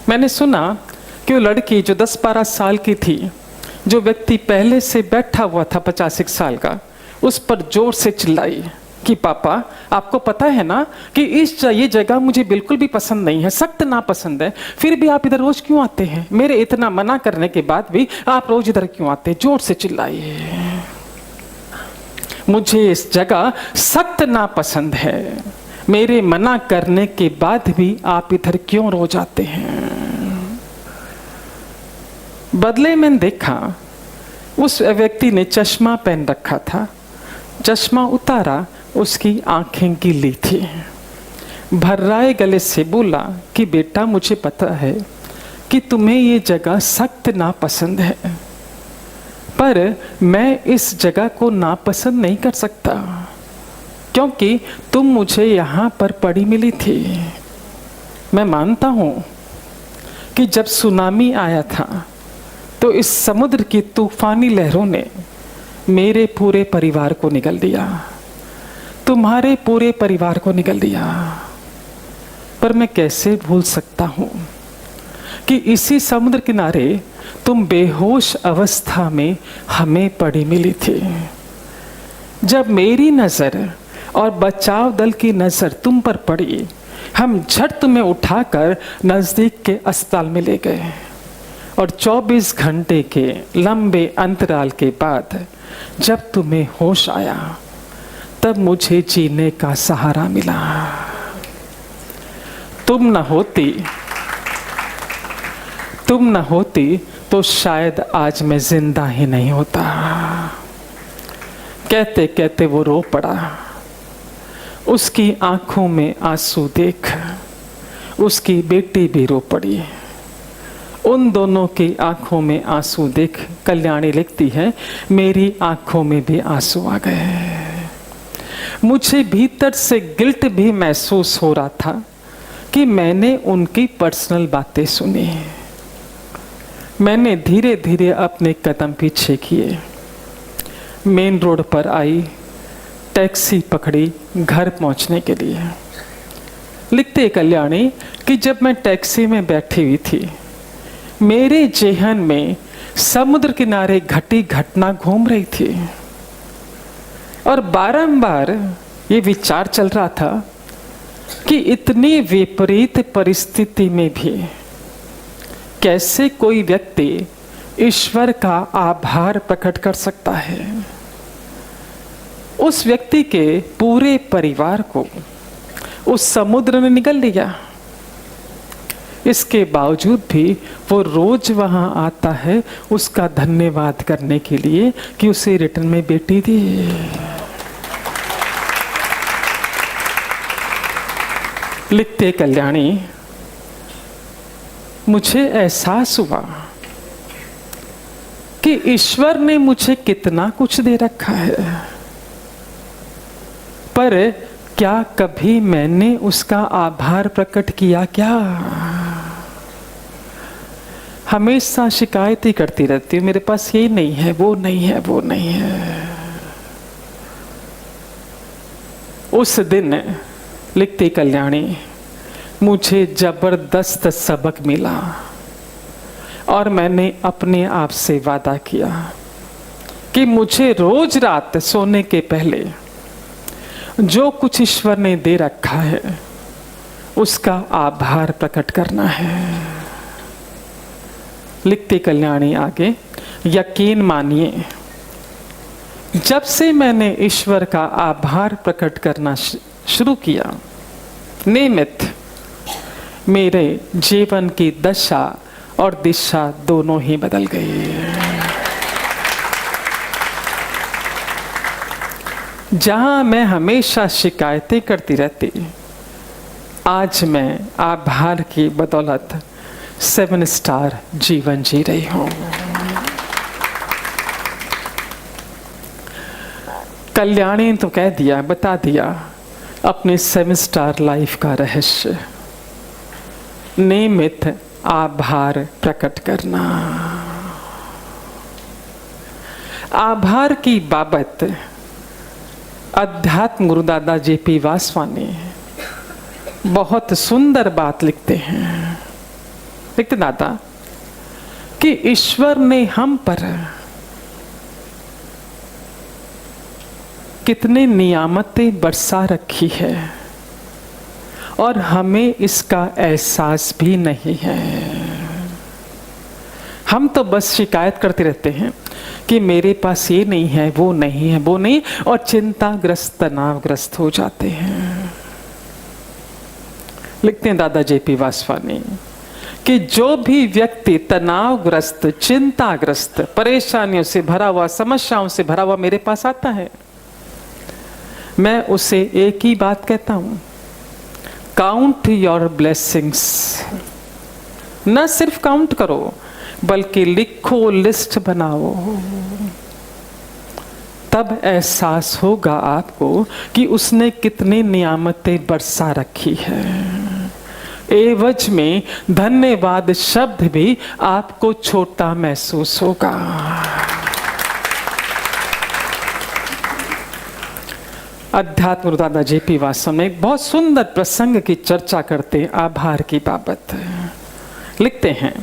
मैंने सुना कि वो लड़की जो 10-12 साल की थी, जो व्यक्ति पहले से बैठा हुआ था 50 साल का, उस पर जोर से चिल्लाई कि पापा, आपको पता है ना कि ये जगह मुझे बिल्कुल भी पसंद नहीं है, सख्त नापसंद है, फिर भी आप इधर रोज क्यों आते हैं? मेरे इतना मना करने के बाद भी आप रोज इधर क्यों आते हैं? जोर से चिल्लाई। मुझे इस जगह सख्त नापसंद है, मेरे मना करने के बाद भी आप इधर क्यों रोज आते हैं? बदले में देखा उस व्यक्ति ने चश्मा पहन रखा था। चश्मा उतारा, उसकी आंखें गीली थी। भर्राए गले से बोला कि बेटा, मुझे पता है कि तुम्हें ये जगह सख्त नापसंद है, पर मैं इस जगह को नापसंद नहीं कर सकता, क्योंकि तुम मुझे यहाँ पर पड़ी मिली थी। मैं मानता हूँ कि जब सुनामी आया था तो इस समुद्र की तूफानी लहरों ने मेरे पूरे परिवार को निगल दिया, तुम्हारे पूरे परिवार को निगल दिया। पर मैं कैसे भूल सकता हूँ कि इसी समुद्र किनारे तुम बेहोश अवस्था में हमें पड़ी मिली थी। जब मेरी नज़र और बचाव दल की नज़र तुम पर पड़ी, हम झट तुम्हें उठाकर नज़दीक के अस्पताल में ले गए और 24 घंटे के लंबे अंतराल के बाद जब तुम्हें होश आया, तब मुझे जीने का सहारा मिला। तुम न होती तो शायद आज मैं जिंदा ही नहीं होता। कहते कहते वो रो पड़ा। उसकी आंखों में आंसू देख उसकी बेटी भी रो पड़ी। उन दोनों की आंखों में आंसू देख कल्याणी लिखती है, मेरी आंखों में भी आंसू आ गए। मुझे भीतर से गिल्ट भी महसूस हो रहा था कि मैंने उनकी पर्सनल बातें सुनी। मैंने धीरे धीरे अपने कदम पीछे किए, मेन रोड पर आई, टैक्सी पकड़ी घर पहुंचने के लिए। लिखते कल्याणी कि जब मैं टैक्सी में बैठी हुई थी, मेरे जेहन में समुद्र किनारे घटी घटना घूम रही थी और बारंबार ये विचार चल रहा था कि इतनी विपरीत परिस्थिति में भी कैसे कोई व्यक्ति ईश्वर का आभार प्रकट कर सकता है। उस व्यक्ति के पूरे परिवार को उस समुद्र ने निगल लिया। इसके बावजूद भी वो रोज वहां आता है उसका धन्यवाद करने के लिए कि उसे रिटर्न में बेटी दी। लिखते कल्याणी, मुझे एहसास हुआ कि ईश्वर ने मुझे कितना कुछ दे रखा है, पर क्या कभी मैंने उसका आभार प्रकट किया क्या? हमेशा शिकायत ही करती रहती हूँ, मेरे पास ये नहीं है, वो नहीं है, वो नहीं है। उस दिन लिखती कल्याणी, मुझे जबरदस्त सबक मिला और मैंने अपने आप से वादा किया कि मुझे रोज रात सोने के पहले जो कुछ ईश्वर ने दे रखा है उसका आभार प्रकट करना है। लिखती कल्याणी आगे, यकीन मानिए जब से मैंने ईश्वर का आभार प्रकट करना शुरू किया, नियमित मेरे जीवन की दशा और दिशा दोनों ही बदल गई। जहां मैं हमेशा शिकायतें करती रहती, आज मैं आभार की बदौलत 7 स्टार जीवन जी रही हूं। कल्याणी तो कह दिया, बता दिया अपने 7 स्टार लाइफ का रहस्य, नियमित आभार प्रकट करना। आभार की बाबत अध्यात्म गुरु दादा JP वासवानी बहुत सुंदर बात लिखते हैं। लिखते दादा कि ईश्वर ने हम पर कितने नियामतें बरसा रखी है और हमें इसका एहसास भी नहीं है। हम तो बस शिकायत करते रहते हैं कि मेरे पास ये नहीं है, वो नहीं है, वो नहीं, और चिंताग्रस्त तनावग्रस्त हो जाते हैं। लिखते हैं दादा JP वासवानी कि जो भी व्यक्ति तनावग्रस्त, चिंताग्रस्त, परेशानियों से भरा हुआ, समस्याओं से भरा हुआ मेरे पास आता है, मैं उसे एक ही बात कहता हूं, काउंट योर ब्लेसिंग्स। न सिर्फ काउंट करो बल्कि लिखो, लिस्ट बनाओ। तब एहसास होगा आपको कि उसने कितनी नियामतें बरसा रखी है। एवज में धन्यवाद शब्द भी आपको छोटा महसूस होगा। अध्यात्म गुरु दादा JP वासवानी एक बहुत सुंदर प्रसंग की चर्चा करते हैं आभार की बाबत। लिखते हैं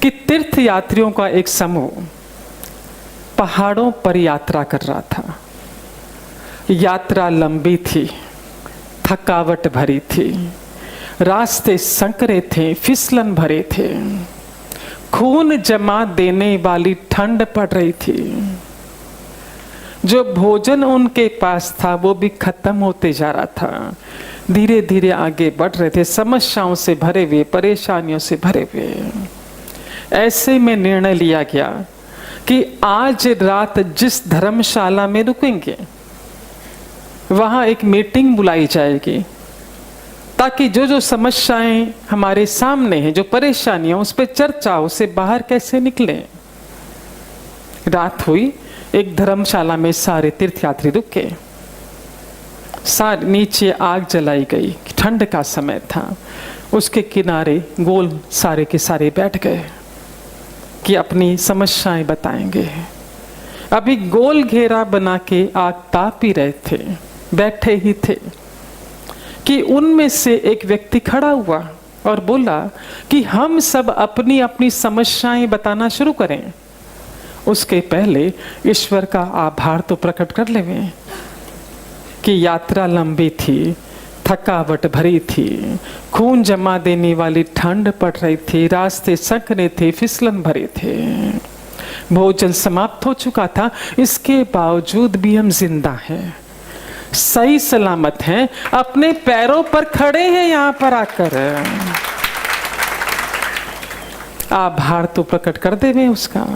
कि तीर्थ यात्रियों का एक समूह पहाड़ों पर यात्रा कर रहा था। यात्रा लंबी थी, थकावट भरी थी, रास्ते संकरे थे, फिसलन भरे थे, खून जमा देने वाली ठंड पड़ रही थी। जो भोजन उनके पास था वो भी खत्म होते जा रहा था। धीरे धीरे आगे बढ़ रहे थे, समस्याओं से भरे हुए, परेशानियों से भरे हुए। ऐसे में निर्णय लिया गया कि आज रात जिस धर्मशाला में रुकेंगे वहां एक मीटिंग बुलाई जाएगी, ताकि जो जो समस्याएं हमारे सामने हैं, जो परेशानियां, उस पर चर्चा हो, उससे बाहर कैसे निकले। रात हुई, एक धर्मशाला में सारे तीर्थयात्री रुके। सारे नीचे आग जलाई गई, ठंड का समय था। उसके किनारे गोल सारे के सारे बैठ गए कि अपनी समस्याएं बताएंगे। अभी गोल घेरा बना के आग ताप ही रहे थे, बैठे ही थे कि उनमें से एक व्यक्ति खड़ा हुआ और बोला कि हम सब अपनी अपनी समस्याएं बताना शुरू करें। उसके पहले ईश्वर का आभार तो प्रकट कर लें कि यात्रा लंबी थी, थकावट भरी थी, खून जमा देने वाली ठंड पड़ रही थी, रास्ते सकने थे, फिसलन भरे थे, भोजन समाप्त हो चुका था। इसके बावजूद भी हम जिंदा हैं, सही सलामत हैं, अपने पैरों पर खड़े हैं। यहाँ पर आकर आभार तो प्रकट कर देवे उसका।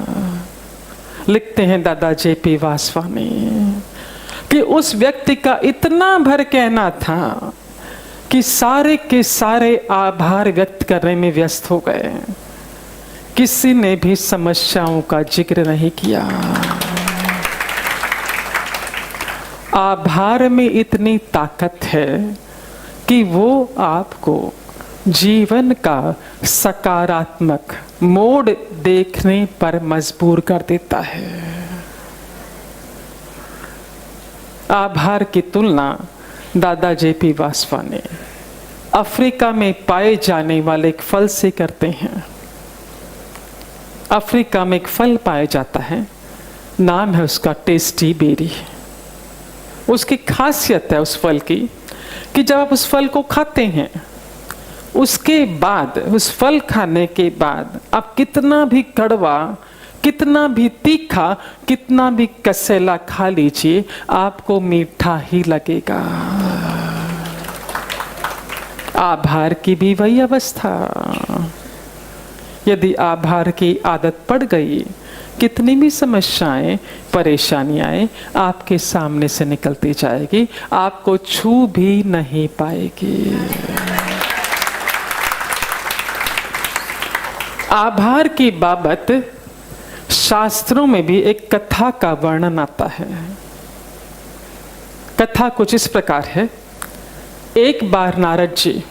लिखते हैं दादा JP वासवानी कि उस व्यक्ति का इतना भर कहना था कि सारे के सारे आभार व्यक्त करने में व्यस्त हो गए, किसी ने भी समस्याओं का जिक्र नहीं किया। आभार में इतनी ताकत है कि वो आपको जीवन का सकारात्मक मोड़ देखने पर मजबूर कर देता है। आभार की तुलना दादा जेपी वासवा ने अफ्रीका में पाए जाने वाले एक फल से करते हैं। अफ्रीका में एक फल पाया जाता है, नाम है उसका टेस्टी बेरी। उसकी खासियत है उस फल की कि जब आप उस फल को खाते हैं, उसके बाद, उस फल खाने के बाद आप कितना भी कड़वा, कितना भी तीखा, कितना भी कसेला खा लीजिए, आपको मीठा ही लगेगा। आभार की भी वही अवस्था। यदि आभार की आदत पड़ गई, कितनी भी समस्याएं, परेशानियां आपके सामने से निकलती जाएगी, आपको छू भी नहीं पाएगी। आभार की बाबत शास्त्रों में भी एक कथा का वर्णन आता है। कथा कुछ इस प्रकार है। एक बार नारद जी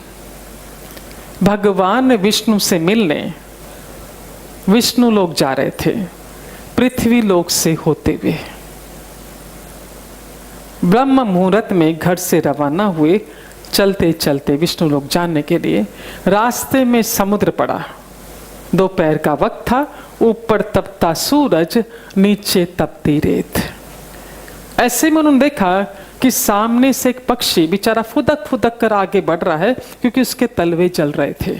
भगवान विष्णु से मिलने विष्णु लोक जा रहे थे, पृथ्वी लोक से होते हुए। ब्रह्म मुहूर्त में घर से रवाना हुए, चलते चलते विष्णु लोक जाने के लिए रास्ते में समुद्र पड़ा। दोपहर का वक्त था, ऊपर तपता सूरज, नीचे तपती रेत। ऐसे में उन्होंने देखा कि सामने से एक पक्षी बेचारा फुदक फुदक कर आगे बढ़ रहा है, क्योंकि उसके तलवे जल रहे थे।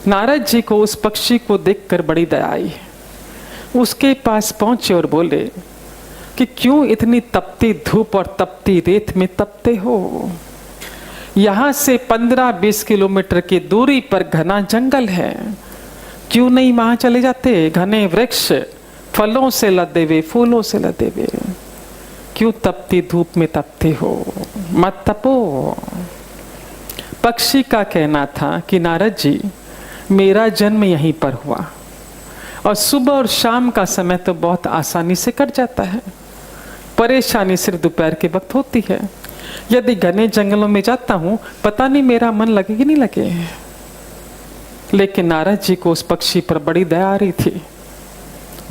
नारद जी को उस पक्षी को देखकर बड़ी दया आई। उसके पास पहुंचे और बोले कि क्यों इतनी तपती धूप और तपती रेत में तपते हो? यहां से 15-20 किलोमीटर की दूरी पर घना जंगल है, क्यों नहीं वहां चले जाते? घने वृक्ष, फलों से लदे हुए, फूलों से लदे हुए, क्यों तपती धूप में तपते हो? मत तपो। पक्षी का कहना था कि नारद जी, मेरा जन्म यहीं पर हुआ और सुबह और शाम का समय तो बहुत आसानी से कट जाता है, परेशानी सिर्फ दोपहर के वक्त होती है। यदि घने जंगलों में जाता हूं, पता नहीं मेरा मन लगे कि नहीं लगे। लेकिन नारद जी को उस पक्षी पर बड़ी दया आ रही थी।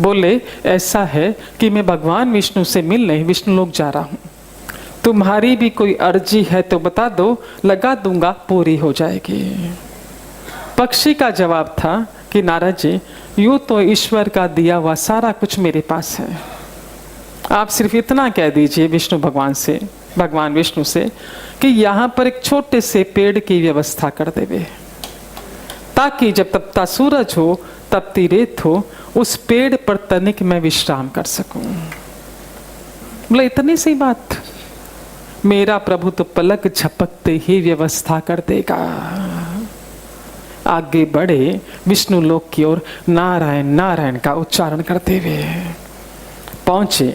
बोले, ऐसा है कि मैं भगवान विष्णु से मिलने विष्णु लोक जा रहा हूं, तुम्हारी भी कोई अर्जी है तो बता दो, लगा दूंगा, पूरी हो जाएगी। पक्षी का जवाब था कि नारद जी, यूं तो ईश्वर का दिया हुआ सारा कुछ मेरे पास है, आप सिर्फ इतना कह दीजिए विष्णु भगवान से, भगवान विष्णु से, कि यहाँ पर एक छोटे से पेड़ की व्यवस्था कर देवे, ताकि जब तपता सूरज हो, तपती रेत हो, उस पेड़ पर तनिक मैं विश्राम कर सकूं। बोले, इतनी सी बात? मेरा प्रभु तो पलक झपकते ही व्यवस्था कर देगा। आगे बढ़े विष्णु लोक की ओर, नारायण नारायण का उच्चारण करते हुए पहुंचे।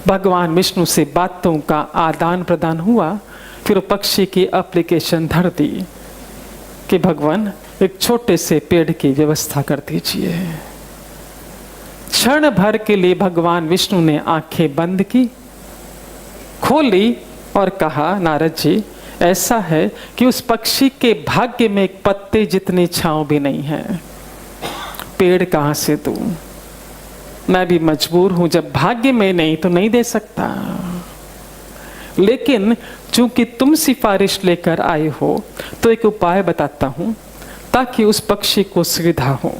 भगवान विष्णु से बातों का आदान प्रदान हुआ। फिर पक्षी की एप्लीकेशन धर दी कि भगवान एक छोटे से पेड़ की व्यवस्था कर दीजिए। क्षण भर के लिए भगवान विष्णु ने आंखें बंद की, खोली और कहा, नारद जी, ऐसा है कि उस पक्षी के भाग्य में एक पत्ते जितनी छांव भी नहीं है, पेड़ कहां से दूं? मैं भी मजबूर हूं, जब भाग्य में नहीं तो नहीं दे सकता। लेकिन चूंकि तुम सिफारिश लेकर आए हो, तो एक उपाय बताता हूं ताकि उस पक्षी को सुविधा हो।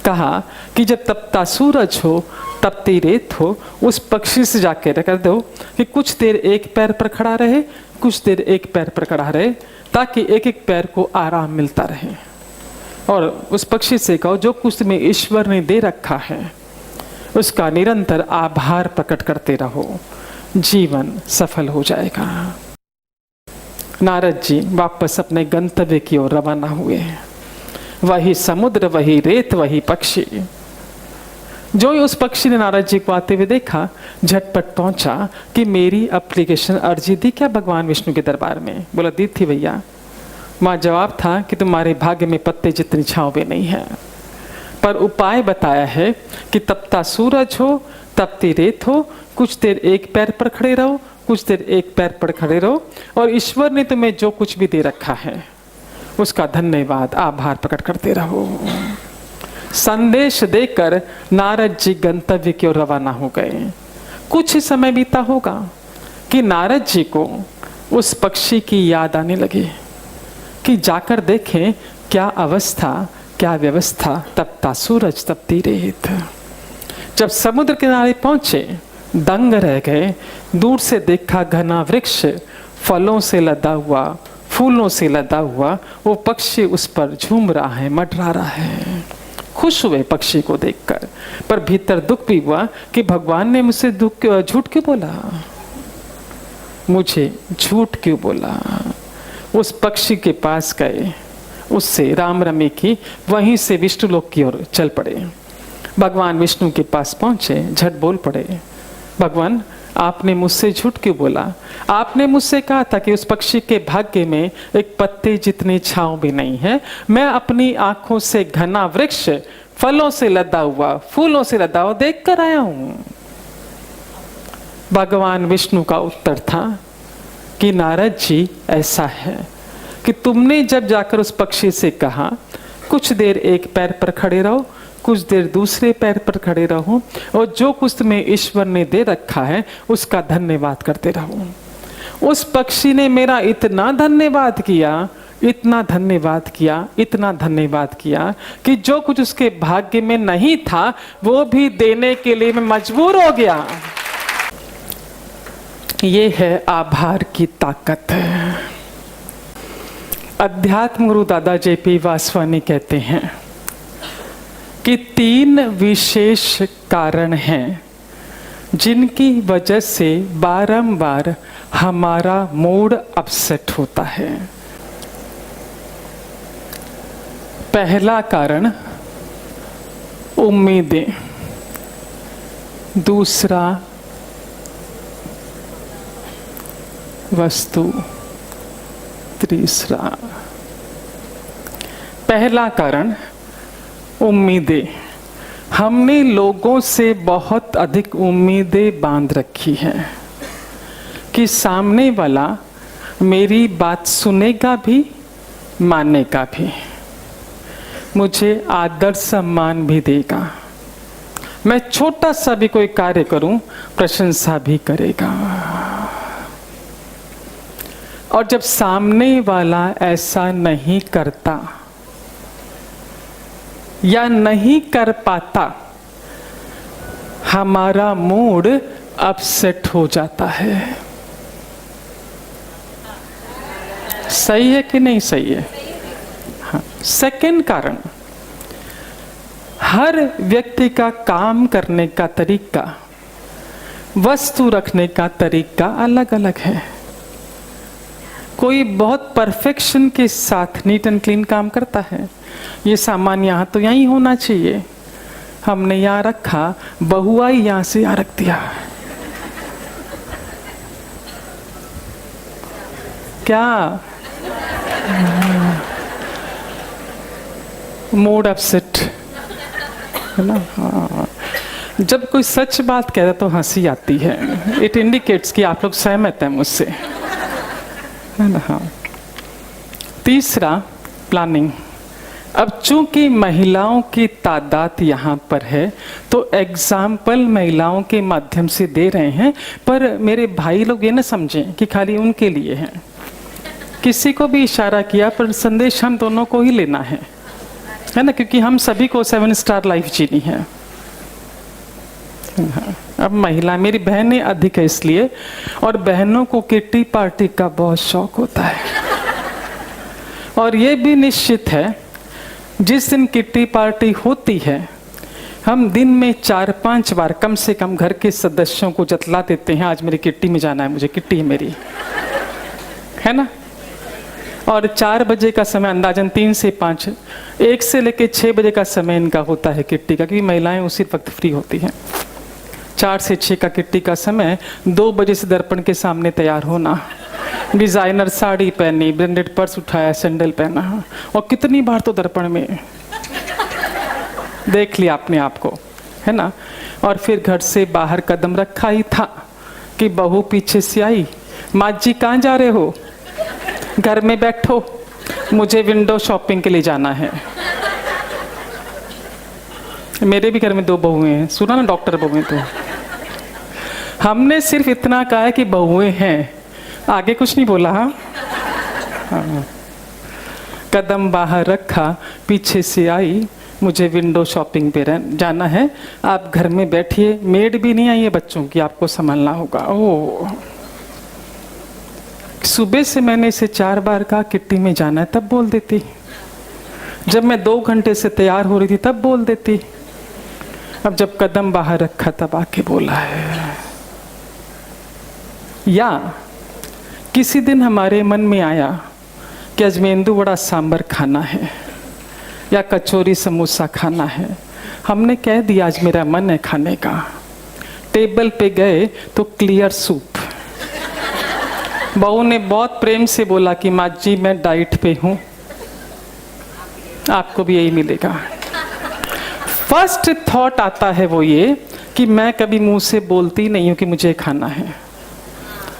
कहा कि जब तपता सूरज हो, तपती रेत हो, उस पक्षी से जाके कर दो कि कुछ देर एक पैर पर खड़ा रहे, कुछ देर एक पैर पर खड़ा रहे, ताकि एक एक पैर को आराम मिलता रहे। और उस पक्षी से कहो, जो कुछ तुम्हें ईश्वर ने दे रखा है उसका निरंतर आभार प्रकट करते रहो, जीवन सफल हो जाएगा। नारद जी वापस अपने गंतव्य की ओर रवाना हुए। वही समुद्र, वही रेत, वही पक्षी। जो ही उस पक्षी ने नारद जी को आते हुए देखा, झटपट पहुंचा कि मेरी एप्लीकेशन अर्जी दी क्या भगवान विष्णु के दरबार में? बोला, दी थी भैया। वहां जवाब था कि तुम्हारे भाग्य में पत्ते जितनी छांव भी नहीं है, पर उपाय बताया है कि तपता सूरज हो, तपती रेत हो, कुछ देर एक पैर पर खड़े रहो, कुछ देर एक पैर पर खड़े रहो, और ईश्वर ने तुम्हें जो कुछ भी दे रखा है उसका धन्यवाद आभार प्रकट करते रहो। संदेश देकर नारद जी गंतव्य की ओर रवाना हो गए। कुछ ही समय बीता होगा कि नारद जी को उस पक्षी की याद आने लगी कि जाकर देखें क्या अवस्था, क्या व्यवस्था। तपता सूरज तपती रेत। जब समुद्र किनारे पहुंचे दंग रह गए। दूर से देखा घना वृक्ष, फलों से लदा हुआ, फूलों से लदा हुआ। वो पक्षी उस पर झूम रहा है, मंडरा रहा है। खुश हुए पक्षी को देखकर, पर भीतर दुख भी हुआ कि भगवान ने मुझसे झूठ क्यों बोला, मुझे झूठ क्यों बोला। उस पक्षी के पास गए, उससे राम रमी की, वहीं से विष्णु लोक की ओर चल पड़े। भगवान विष्णु के पास पहुंचे, झट बोल पड़े, भगवान आपने मुझसे झूठ क्यों बोला। आपने मुझसे कहा था कि उस पक्षी के भाग्य में एक पत्ते जितनी छांव भी नहीं है। मैं अपनी आंखों से घना वृक्ष, फलों से लदा हुआ, फूलों से लदा हुआ देख कर आया हूं। भगवान विष्णु का उत्तर था कि नारद जी ऐसा है कि तुमने जब जाकर उस पक्षी से कहा कुछ देर एक पैर पर खड़े रहो, कुछ देर दूसरे पैर पर खड़े रहो, और जो कुछ तुम्हें ईश्वर ने दे रखा है उसका धन्यवाद करते रहो। उस पक्षी ने मेरा इतना धन्यवाद किया, इतना धन्यवाद किया, इतना धन्यवाद किया कि जो कुछ उसके भाग्य में नहीं था वो भी देने के लिए मैं मजबूर हो गया। ये है आभार की ताकत। अध्यात्म गुरु दादा JP वासवानी कहते हैं कि 3 विशेष कारण हैं जिनकी वजह से बारंबार हमारा मूड अपसेट होता है। पहला कारण उम्मीदें, दूसरा वस्तु, तीसरा। पहला कारण उम्मीदें। हमने लोगों से बहुत अधिक उम्मीदें बांध रखी हैं कि सामने वाला मेरी बात सुनेगा भी, मानेगा भी, मुझे आदर सम्मान भी देगा, मैं छोटा सा भी कोई कार्य करूं प्रशंसा भी करेगा। और जब सामने वाला ऐसा नहीं करता या नहीं कर पाता, हमारा मूड अपसेट हो जाता है। सही है कि नहीं सही है? हाँ। सेकंड कारण, हर व्यक्ति का काम करने का तरीका, वस्तु रखने का तरीका अलग अलग है। कोई बहुत परफेक्शन के साथ नीट एंड क्लीन काम करता है, ये सामान यहाँ तो यहीं होना चाहिए, हमने यहाँ रखा, बहुआ यहाँ से यहाँ रख दिया। क्या मूड अपसेट है ना? हाँ। जब कोई सच बात कहता तो हंसी आती है। इट इंडिकेट्स कि आप लोग सहमत हैं मुझसे, है ना? हाँ। तीसरा प्लानिंग। अब चूंकि महिलाओं की तादाद यहाँ पर है तो एग्जाम्पल महिलाओं के माध्यम से दे रहे हैं, पर मेरे भाई लोग ये ना समझें कि खाली उनके लिए है। किसी को भी इशारा किया पर संदेश हम दोनों को ही लेना है ना? क्योंकि हम सभी को 7 स्टार लाइफ जीनी है। अब महिला, मेरी बहनें अधिक है इसलिए, और बहनों को किट्टी पार्टी का बहुत शौक होता है। और ये भी निश्चित है जिस दिन किट्टी पार्टी होती है हम दिन में 4-5 बार कम से कम घर के सदस्यों को जतला देते हैं, आज मेरी किट्टी में जाना है, मुझे किट्टी है मेरी, है ना? और 4 बजे का समय अंदाजन 3 से 5, 1 से लेकर 6 बजे का समय इनका होता है किट्टी का, क्योंकि महिलाएं उसी वक्त फ्री होती हैं। 4 से 6 का किट्टी का समय, 2 बजे से दर्पण के सामने तैयार होना, डिजाइनर साड़ी पहनी, ब्रांडेड पर्स उठाया, सैंडल पहना, और कितनी बार तो दर्पण में देख लिया अपने आप को, है ना? और फिर घर से बाहर कदम रखा ही था कि बहू पीछे से आई, माँ जी कहाँ जा रहे हो, घर में बैठो, मुझे विंडो शॉपिंग के लिए जाना है। मेरे भी घर में 2 बहुएं हैं, सुना ना, डॉक्टर बहुएं। तो हमने सिर्फ इतना कहा है कि बहुएं हैं, आगे कुछ नहीं बोला। हाँ। कदम बाहर रखा, पीछे से आई, मुझे विंडो शॉपिंग पे जाना है। आप घर में बैठिए, मेड भी नहीं आई है बच्चों की, आपको संभालना होगा। ओह, सुबह से मैंने इसे 4 बार कहा किट्टी में जाना है, तब बोल देती। जब मैं 2 घंटे से तैयार हो रही थी तब बोल देती। अब जब कदम बाहर रखा तब आके बोला है। या किसी दिन हमारे मन में आया कि आज मेंदू वड़ा सांबर खाना है या कचौरी समोसा खाना है। हमने कह दिया आज मेरा मन है खाने का। टेबल पे गए तो क्लियर सूप। बहू ने बहुत प्रेम से बोला कि माँ जी मैं डाइट पे हूँ, आपको भी यही मिलेगा। फर्स्ट थॉट आता है वो ये कि मैं कभी मुंह से बोलती नहीं हूँ कि मुझे खाना है,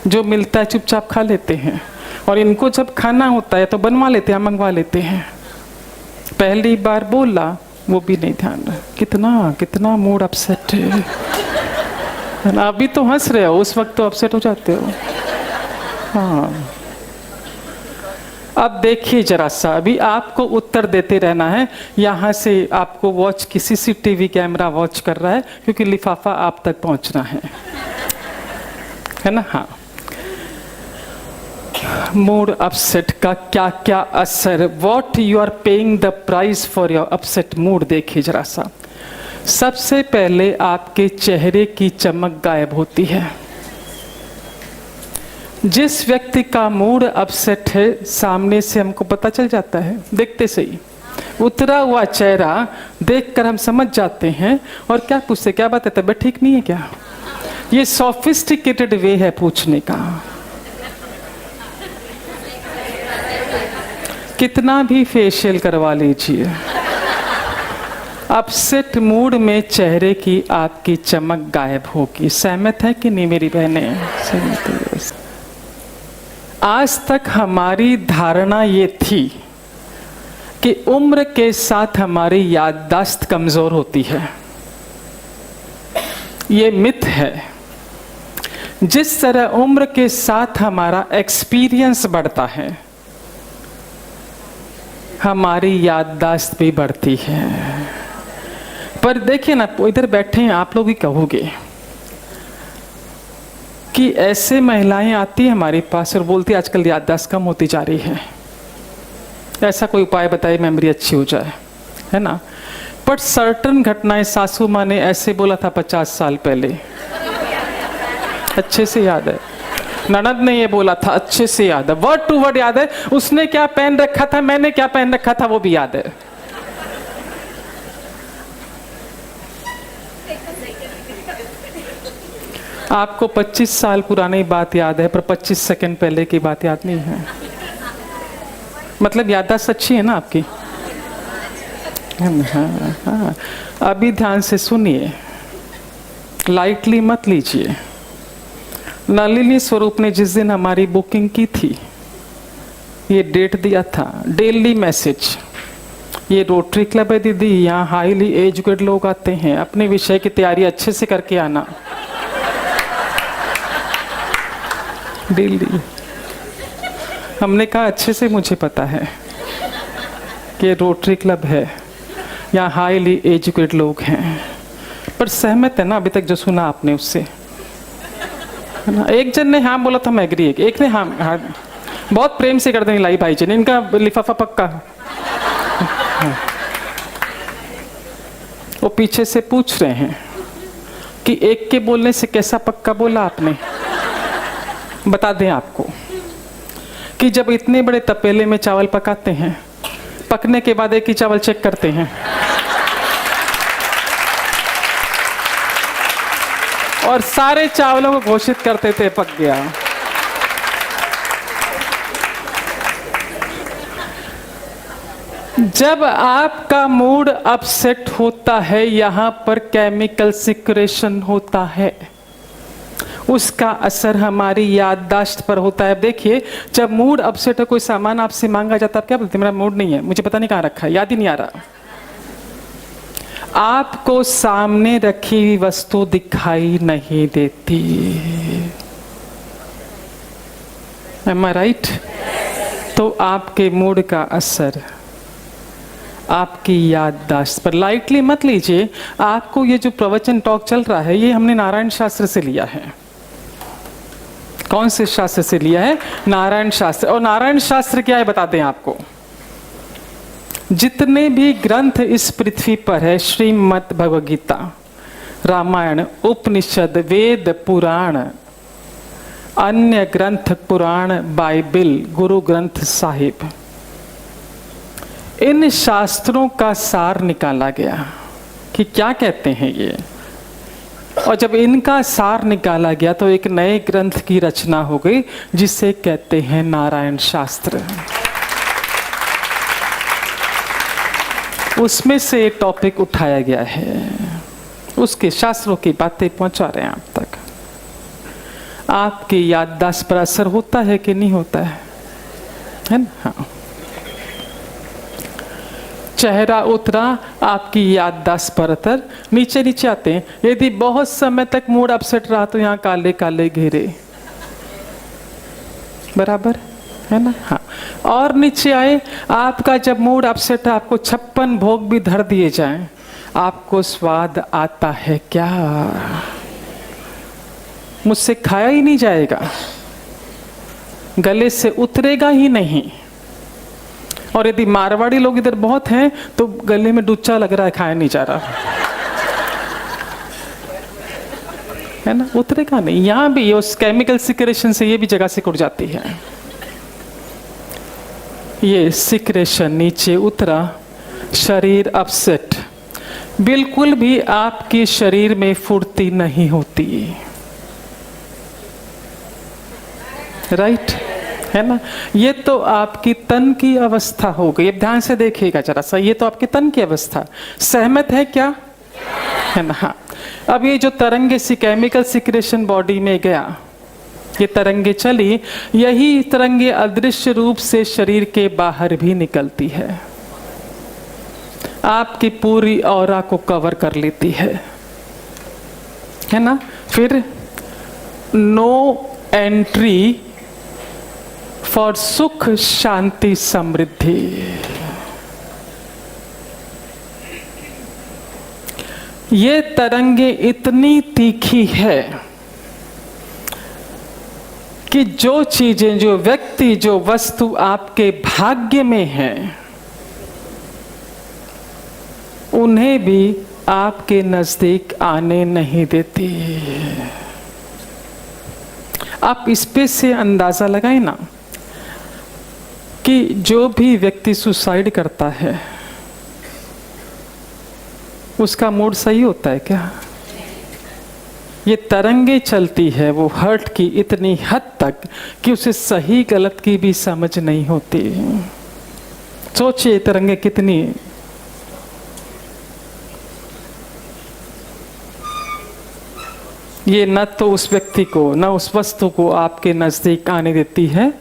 जो मिलता है चुपचाप खा लेते हैं। और इनको जब खाना होता है तो बनवा लेते हैं, मंगवा लेते हैं। पहली बार बोला वो भी नहीं ध्यान रहा। कितना कितना मूड अपसेट है ना। अभी तो हंस रहे हो, उस वक्त तो अपसेट हो जाते हो। हाँ, अब देखिए जरा सा, अभी आपको उत्तर देते रहना है। यहाँ से आपको वॉच की CCTV कैमरा वॉच कर रहा है, क्योंकि लिफाफा आप तक पहुँचना है ना। हाँ, मूड अपसेट का क्या क्या असर, what you are paying the price for your upset mood. देखिए जरा सा, सबसे पहले आपके चेहरे की चमक गायब होती है। जिस व्यक्ति का मूड अपसेट है, सामने से हमको पता चल जाता है, देखते से ही उतरा हुआ चेहरा देखकर हम समझ जाते हैं। और क्या पूछते, क्या बात है, तबीयत ठीक नहीं है क्या? ये सोफिस्टिकेटेड वे है पूछने का। कितना भी फेशियल करवा लीजिए, अपसेट मूड में चेहरे की आपकी चमक गायब होगी। सहमत है कि नहीं मेरी बहनें? सहमत है। आज तक हमारी धारणा ये थी कि उम्र के साथ हमारी याददाश्त कमजोर होती है। ये मिथ है। जिस तरह उम्र के साथ हमारा एक्सपीरियंस बढ़ता है, हमारी याददाश्त भी बढ़ती है। पर देखिए ना, इधर बैठे हैं आप लोग ही कहोगे कि ऐसे महिलाएं आती है हमारे पास और बोलती है आजकल याददाश्त कम होती जा रही है, ऐसा कोई उपाय बताइए मेमोरी अच्छी हो जाए, है ना। बट सर्टन घटनाएं सासू माँ ने ऐसे बोला था 50 साल पहले, अच्छे से याद है। ननद ने ये बोला था, अच्छे से याद है, वर्ड टू वर्ड याद है। उसने क्या पहन रखा था, मैंने क्या पहन रखा था, वो भी याद है। आपको 25 साल पुरानी बात याद है, पर 25 सेकंड पहले की बात याद नहीं है। मतलब याददाश्त अच्छी है ना आपकी? हाँ, हाँ। अभी ध्यान से सुनिए, लाइटली मत लीजिए। नलिनी स्वरूप ने जिस दिन हमारी बुकिंग की थी, ये डेट दिया था, डेली मैसेज, ये रोटरी क्लब है दीदी, यहाँ हाईली एजुकेटेड लोग आते हैं, अपने विषय की तैयारी अच्छे से करके आना। डेली हमने कहा अच्छे से मुझे पता है कि रोटरी क्लब है, यहाँ हाईली एजुकेटेड लोग हैं। पर सहमत है ना अभी तक जो सुना आपने उससे? एक जन ने हाँ बोला था, मैं एग्री। एक ने हाँ, हाँ बहुत प्रेम से कर देंगे लाई भाई जी ने, इनका लिफाफा पक्का। हाँ। वो पीछे से पूछ रहे हैं कि एक के बोलने से कैसा पक्का बोला आपने? बता दें आपको कि जब इतने बड़े तपेले में चावल पकाते हैं, पकने के बाद एक ही चावल चेक करते हैं और सारे चावलों को घोषित करते थे पक गया। जब आपका मूड अपसेट होता है, यहां पर केमिकल सिक्रेशन होता है। उसका असर हमारी याददाश्त पर होता है। देखिए, जब मूड अपसेट है, कोई सामान आपसे मांगा जाता है, आप क्या बोलते हैं? मेरा मूड नहीं है, मुझे पता नहीं कहाँ रखा है, याद ही नहीं आ रहा। आपको सामने रखी हुई वस्तु दिखाई नहीं देती। Am I right? तो आपके मूड का असर आपकी याददाश्त पर। लाइटली मत लीजिए। आपको ये जो प्रवचन टॉक चल रहा है, ये हमने नारायण शास्त्र से लिया है। कौन से शास्त्र से लिया है? नारायण शास्त्र। और नारायण शास्त्र क्या है बताते हैं आपको। जितने भी ग्रंथ इस पृथ्वी पर है, श्रीमद् भगवद गीता, रामायण, उपनिषद, वेद, पुराण, अन्य ग्रंथ, पुराण, बाइबिल, गुरु ग्रंथ साहिब, इन शास्त्रों का सार निकाला गया कि क्या कहते हैं ये। और जब इनका सार निकाला गया तो एक नए ग्रंथ की रचना हो गई, जिसे कहते हैं नारायण शास्त्र। उसमें से एक टॉपिक उठाया गया है, उसके शास्त्रों की बातें पहुंचा रहे हैं आप तक। आपकी याददाश्त पर असर होता है कि नहीं होता है ना? हाँ। चेहरा उतरा, आपकी याददाश्त पर असर। नीचे नीचे आते हैं। यदि बहुत समय तक मूड अपसेट रहा तो यहाँ काले काले घेरे, बराबर है ना? हाँ। और नीचे आए, आपका जब मूड अपसेट है, आपको 56 भोग भी धर दिए जाएं, आपको स्वाद आता है क्या? मुझसे खाया ही नहीं जाएगा, गले से उतरेगा ही नहीं। और यदि मारवाड़ी लोग इधर बहुत हैं तो गले में डुच्चा लग रहा है, खाया नहीं जा रहा है ना, उतरेगा नहीं। यहां भी उस केमिकल सिक्रेशन से ये भी जगह से उड़ जाती है। ये सिक्रेशन नीचे उतरा, शरीर अपसेट, बिल्कुल भी आपके शरीर में फुर्ती नहीं होती, राइट है ना? ये तो आपकी तन की अवस्था हो गई। अब ध्यान से देखिएगा जरा सा, ये तो आपकी तन की अवस्था। सहमत है क्या? है ना? हाँ। अब ये जो तरंगे सी केमिकल सिक्रेशन बॉडी में गया, ये तरंगे चली, यही तरंगे अदृश्य रूप से शरीर के बाहर भी निकलती है, आपकी पूरी ऑरा को कवर कर लेती है ना? फिर नो एंट्री फॉर सुख, शांति, समृद्धि। ये तरंगे इतनी तीखी है कि जो चीजें, जो व्यक्ति, जो वस्तु आपके भाग्य में है, उन्हें भी आपके नजदीक आने नहीं देती। आप इस पे से अंदाजा लगाएं ना कि जो भी व्यक्ति सुसाइड करता है, उसका मूड सही होता है क्या? ये तरंगे चलती है वो हर्ट की इतनी हद तक कि उसे सही गलत की भी समझ नहीं होती। सोचिए तरंगे कितनी। ये न तो उस व्यक्ति को, न उस वस्तु को आपके नजदीक आने देती है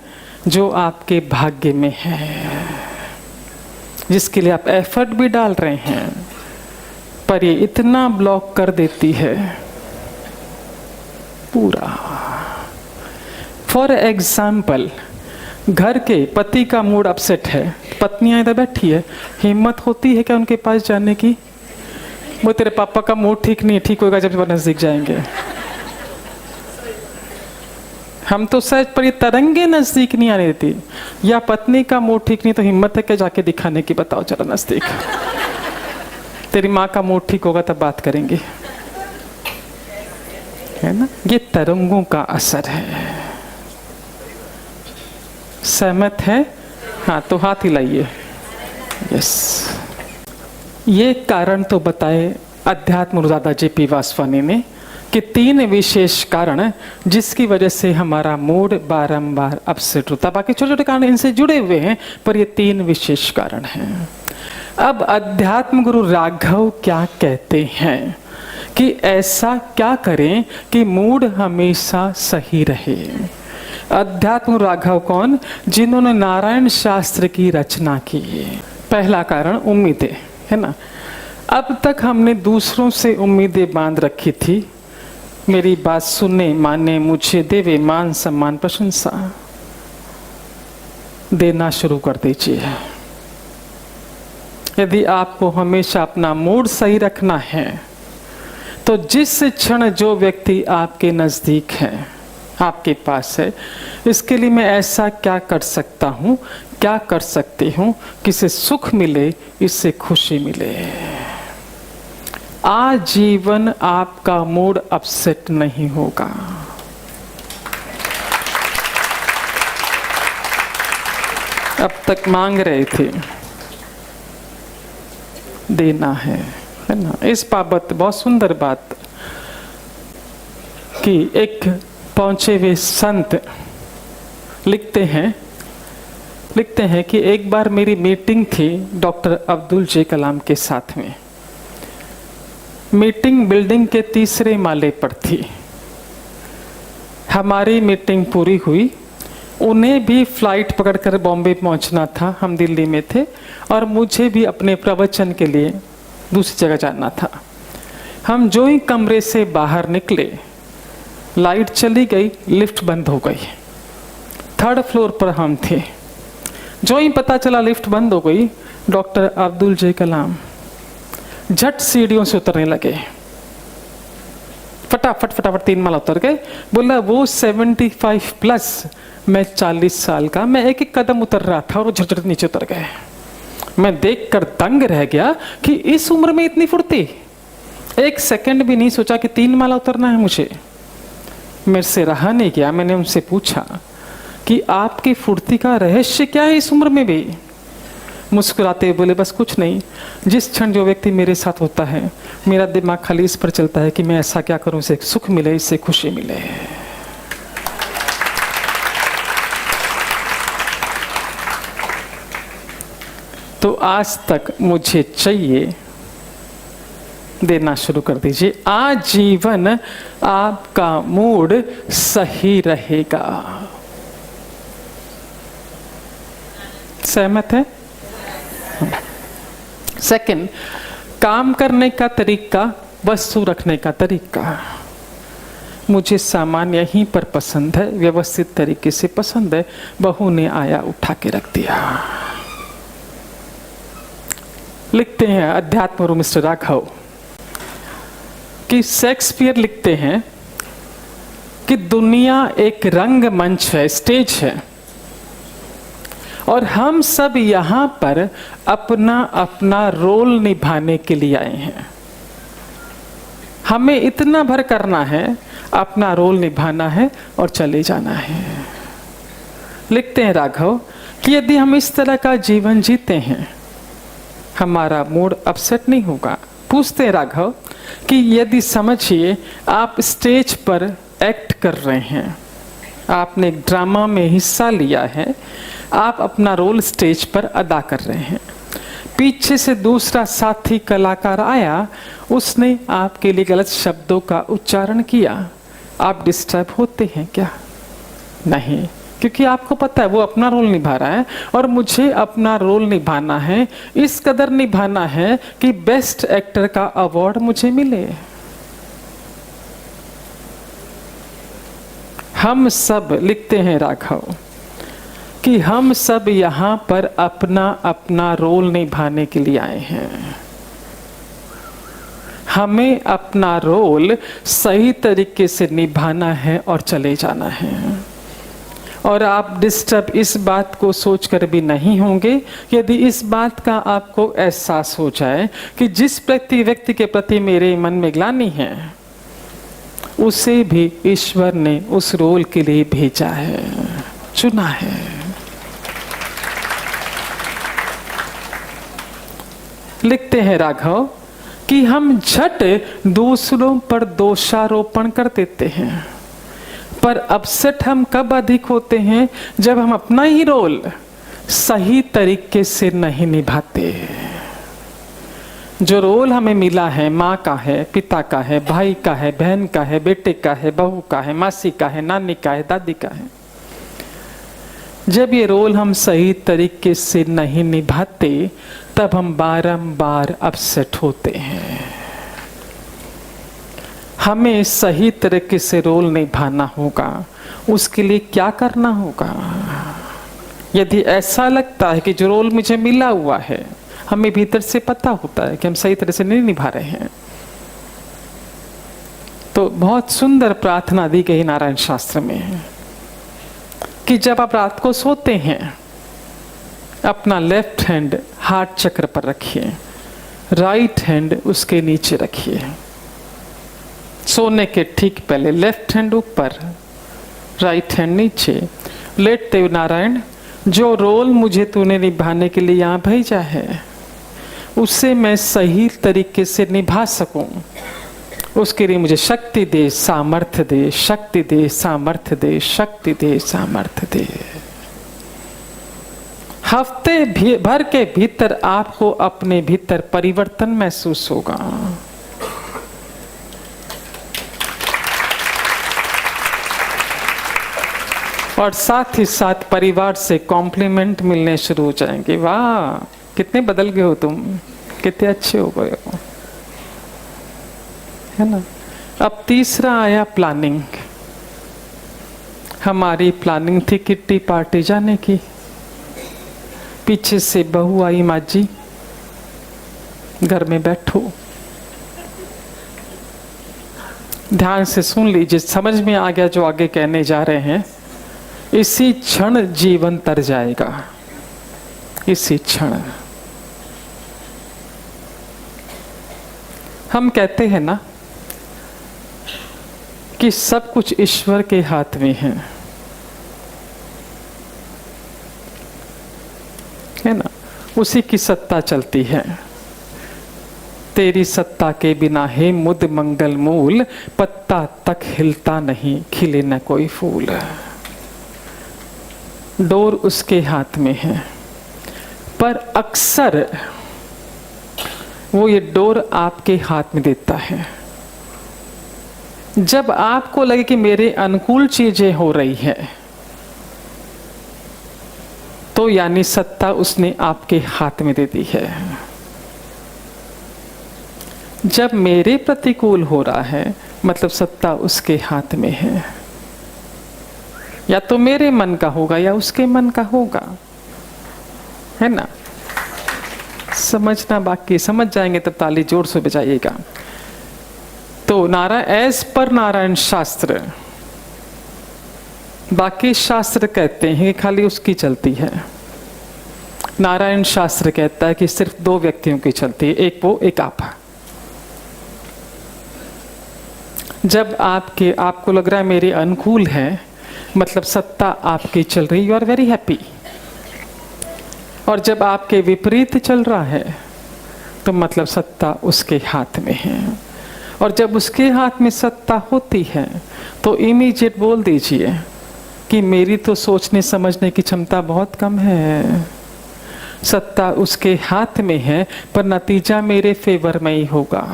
जो आपके भाग्य में है, जिसके लिए आप एफर्ट भी डाल रहे हैं, पर ये इतना ब्लॉक कर देती है पूरा। फॉर एग्जाम्पल, घर के पति का मूड अपसेट है, पत्नियां इधर बैठी है, हिम्मत होती है क्या उनके पास जाने की? वो तेरे पापा का मूड ठीक नहीं है, ठीक होगा जब नजदीक जाएंगे। हम तो सच, पर ये तरंगे नजदीक नहीं आने देती। या पत्नी का मूड ठीक नहीं तो हिम्मत है क्या जाके दिखाने की? बताओ चलो नजदीक। तेरी माँ का मूड ठीक होगा तब बात करेंगे, है ना? ये तरंगों का असर है। सहमत है? हाँ तो हाथ हिलाइए। यस। ये कारण तो बताए अध्यात्म गुरुदादा जी.पी. वासवानी ने कि 3 विशेष कारण जिसकी वजह से हमारा मूड बारंबार अपसेट होता है। बाकी छोटे छोटे कारण इनसे जुड़े हुए हैं, पर ये 3 विशेष कारण हैं। अब अध्यात्म गुरु राघव क्या कहते हैं कि ऐसा क्या करें कि मूड हमेशा सही रहे। अध्यात्म राघव कौन? जिन्होंने नारायण शास्त्र की रचना की। पहला कारण उम्मीदें, है ना। अब तक हमने दूसरों से उम्मीदें बांध रखी थी, मेरी बात सुने, माने, मुझे देवे मान सम्मान प्रशंसा। देना शुरू कर दीजिए। यदि आपको हमेशा अपना मूड सही रखना है तो जिस क्षण जो व्यक्ति आपके नजदीक है, आपके पास है, इसके लिए मैं ऐसा क्या कर सकता हूँ, क्या कर सकती हूँ कि इससे सुख मिले, इससे खुशी मिले। आजीवन आपका मूड अपसेट नहीं होगा। अब तक मांग रहे थे, देना है ना। इस बाबत बहुत सुंदर बात कि एक पहुंचे हुए संत लिखते हैं कि एक बार मेरी मीटिंग थी डॉक्टर अब्दुल जे कलाम के साथ में। मीटिंग बिल्डिंग के तीसरे माले पर थी। हमारी मीटिंग पूरी हुई, उन्हें भी फ्लाइट पकड़कर बॉम्बे पहुंचना था, हम दिल्ली में थे, और मुझे भी अपने प्रवचन के लिए दूसरी जगह जाना था। हम जो ही कमरे से बाहर निकले, लाइट चली गई, लिफ्ट बंद हो गई। 3rd फ्लोर पर हम थे। जो ही पता चला लिफ्ट बंद हो गई, डॉक्टर अब्दुल जे कलाम झट सीढ़ियों से उतरने लगे। फटाफट 3 माला उतर गए। बोला वो 75 प्लस, मैं 40 साल का, मैं एक कदम उतर रहा था और वो झट नीचे उतर गए। मैं देखकर दंग रह गया कि इस उम्र में इतनी फुर्ती। 1 सेकंड भी नहीं सोचा कि 3 माला उतरना है मुझे। मेरे से रहा नहीं गया, मैंने उनसे पूछा कि आपकी फुर्ती का रहस्य क्या है इस उम्र में भी? मुस्कुराते बोले बस कुछ नहीं, जिस क्षण जो व्यक्ति मेरे साथ होता है, मेरा दिमाग खाली इस पर चलता है कि मैं ऐसा क्या करूं इससे सुख मिले, इससे खुशी मिले। तो आज तक मुझे चाहिए, देना शुरू कर दीजिए। आजीवन आपका मूड सही रहेगा। सहमत है? सेकंड, काम करने का तरीका, वस्तु रखने का तरीका। मुझे सामान यहीं पर पसंद है, व्यवस्थित तरीके से पसंद है, बहू ने आया उठा के रख दिया। लिखते हैं अध्यात्म गुरु मिस्टर राघव कि शेक्सपियर लिखते हैं कि दुनिया एक रंगमंच है, स्टेज है, और हम सब यहाँ पर अपना अपना रोल निभाने के लिए आए हैं। हमें इतना भर करना है, अपना रोल निभाना है और चले जाना है। लिखते हैं राघव कि यदि हम इस तरह का जीवन जीते हैं, हमारा मूड अपसेट नहीं होगा। पूछते हैं राघव कि यदि समझिए आप स्टेज पर एक्ट कर रहे हैं, आपने एक ड्रामा में हिस्सा लिया है, आप अपना रोल स्टेज पर अदा कर रहे हैं, पीछे से दूसरा साथी कलाकार आया, उसने आपके लिए गलत शब्दों का उच्चारण किया, आप डिस्टर्ब होते हैं क्या? नहीं, क्योंकि आपको पता है वो अपना रोल निभा रहा है और मुझे अपना रोल निभाना है, इस कदर निभाना है कि बेस्ट एक्टर का अवार्ड मुझे मिले। हम सब, लिखते हैं राघव, कि हम सब यहाँ पर अपना अपना रोल निभाने के लिए आए हैं। हमें अपना रोल सही तरीके से निभाना है और चले जाना है। और आप डिस्टर्ब इस बात को सोचकर भी नहीं होंगे यदि इस बात का आपको एहसास हो जाए कि जिस व्यक्ति के प्रति मेरे मन में ग्लानि है, उसे भी ईश्वर ने उस रोल के लिए भेजा है, चुना है। लिखते हैं राघव कि हम झट दूसरों पर दोषारोपण कर देते हैं, पर अपसेट हम कब अधिक होते हैं? जब हम अपना ही रोल सही तरीके से नहीं निभाते। जो रोल हमें मिला है, माँ का है, पिता का है, भाई का है, बहन का है, बेटे का है, बहू का है, मासी का है, नानी का है, दादी का है, जब ये रोल हम सही तरीके से नहीं निभाते तब हम बारंबार अपसेट होते हैं। हमें सही तरीके से रोल निभाना होगा। उसके लिए क्या करना होगा? यदि ऐसा लगता है कि जो रोल मुझे मिला हुआ है, हमें भीतर से पता होता है कि हम सही तरह से नहीं निभा रहे हैं, तो बहुत सुंदर प्रार्थना दी गई नारायण शास्त्र में कि जब आप रात को सोते हैं, अपना लेफ्ट हैंड हार्ट चक्र पर रखिए, राइट हैंड उसके नीचे रखिए। सोने के ठीक पहले लेफ्ट हैंड ऊपर, राइट हैंड नीचे। लेटते हुए नारायण, जो रोल मुझे तूने निभाने के लिए यहाँ भेजा है उससे मैं सही तरीके से निभा सकूं, उसके लिए मुझे शक्ति दे, सामर्थ्य दे, शक्ति दे, सामर्थ्य दे, शक्ति दे, सामर्थ्य दे। हफ्ते भर के भीतर आपको अपने भीतर परिवर्तन महसूस होगा। और साथ ही साथ परिवार से कॉम्प्लीमेंट मिलने शुरू हो जाएंगे। वाह, कितने बदल गए हो तुम, कितने अच्छे हो गए हो, है ना। अब तीसरा आया प्लानिंग। हमारी प्लानिंग थी किट्टी पार्टी जाने की। पीछे से बहू आई, माँ जी घर में बैठो, ध्यान से सुन लीजिए, समझ में आ गया जो आगे कहने जा रहे हैं। इसी क्षण जीवन तर जाएगा, इसी क्षण। हम कहते हैं ना कि सब कुछ ईश्वर के हाथ में है ना, उसी की सत्ता चलती है। तेरी सत्ता के बिना हे मुद मंगल मूल, पत्ता तक हिलता नहीं, खिले न कोई फूल। डोर उसके हाथ में है, पर अक्सर वो ये डोर आपके हाथ में देता है जब आपको लगे कि मेरे अनुकूल चीजें हो रही है, तो यानी सत्ता उसने आपके हाथ में दे दी है। जब मेरे प्रतिकूल हो रहा है, मतलब सत्ता उसके हाथ में है। या तो मेरे मन का होगा या उसके मन का होगा, है ना। समझना बाकी, समझ जाएंगे तब ताली जोर से बजाइएगा। तो नारायण, एज पर नारायण शास्त्र, बाकी शास्त्र कहते हैं कि खाली उसकी चलती है। नारायण शास्त्र कहता है कि सिर्फ दो व्यक्तियों की चलती है, एक वो, एक आप। जब आपको लग रहा है मेरे अनुकूल है, मतलब सत्ता आपकी चल रही, यू आर वेरी हैप्पी। और जब आपके विपरीत चल रहा है, तो मतलब सत्ता उसके हाथ में है। और जब उसके हाथ में सत्ता होती है, तो इमीडिएट बोल दीजिए कि मेरी तो सोचने समझने की क्षमता बहुत कम है। सत्ता उसके हाथ में है, पर नतीजा मेरे फेवर में ही होगा।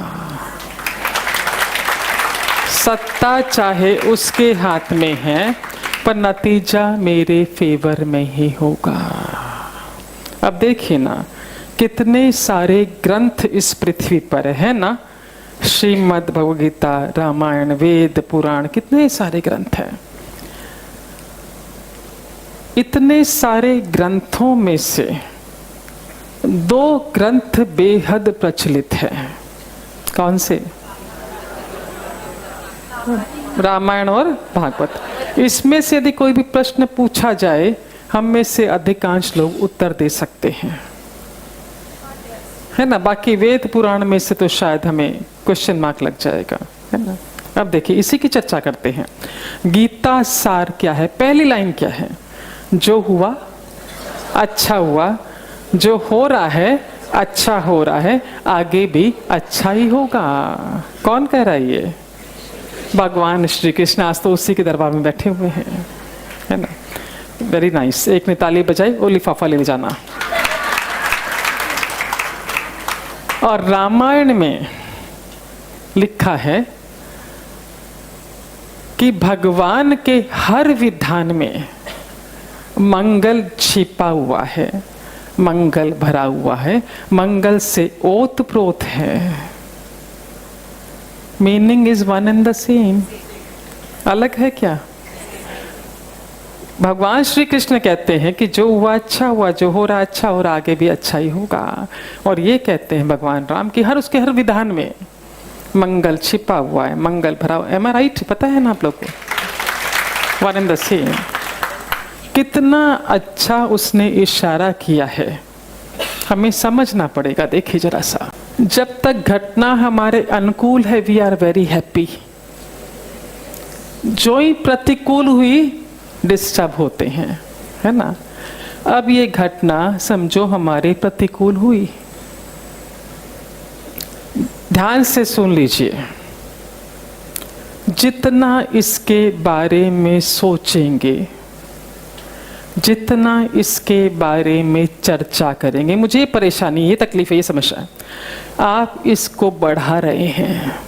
सत्ता चाहे उसके हाथ में है, पर नतीजा मेरे फेवर में ही होगा। अब देखिए ना, कितने सारे ग्रंथ इस पृथ्वी पर है ना, श्रीमद् भगवद गीता, रामायण, वेद, पुराण, कितने सारे ग्रंथ हैं। इतने सारे ग्रंथों में से दो ग्रंथ बेहद प्रचलित हैं। कौन से? रामायण और भागवत। इसमें से यदि कोई भी प्रश्न पूछा जाए, हम में से अधिकांश लोग उत्तर दे सकते हैं, है ना। बाकी वेद पुराण में से तो शायद हमें क्वेश्चन मार्क लग जाएगा, है ना। अब देखिए, इसी की चर्चा करते हैं। गीता सार क्या है? पहली लाइन क्या है? जो हुआ अच्छा हुआ, जो हो रहा है अच्छा हो रहा है, आगे भी अच्छा ही होगा। कौन कह रहा है ये? भगवान श्री कृष्ण। आज तो उसी के दरबार में बैठे हुए हैं, है ना। Very nice. एक ने ताली बजाई, वो लिफाफा ले जाना। और रामायण में लिखा है कि भगवान के हर विधान में मंगल छिपा हुआ है, मंगल भरा हुआ है, मंगल से ओतप्रोत है। Meaning is one and the same. अलग है क्या? भगवान श्री कृष्ण कहते हैं कि जो हुआ अच्छा हुआ, जो हो रहा अच्छा हो रहा, आगे भी अच्छा ही होगा। और ये कहते हैं भगवान राम कि उसके हर विधान में मंगल छिपा हुआ है, मंगल भरा हुआ है। एम आई राइट? पता है ना आप लोग को? One and the same. कितना अच्छा उसने इशारा किया है, हमें समझना पड़ेगा। देखिए जरा सा, जब तक घटना हमारे अनुकूल है वी आर वेरी हैप्पी, जो ही प्रतिकूल हुई डिस्टर्ब होते हैं, है ना। अब ये घटना समझो हमारे प्रतिकूल हुई, ध्यान से सुन लीजिए। जितना इसके बारे में सोचेंगे, जितना इसके बारे में चर्चा करेंगे, मुझे ये परेशानी, ये तकलीफ है, ये समस्या है, आप इसको बढ़ा रहे हैं,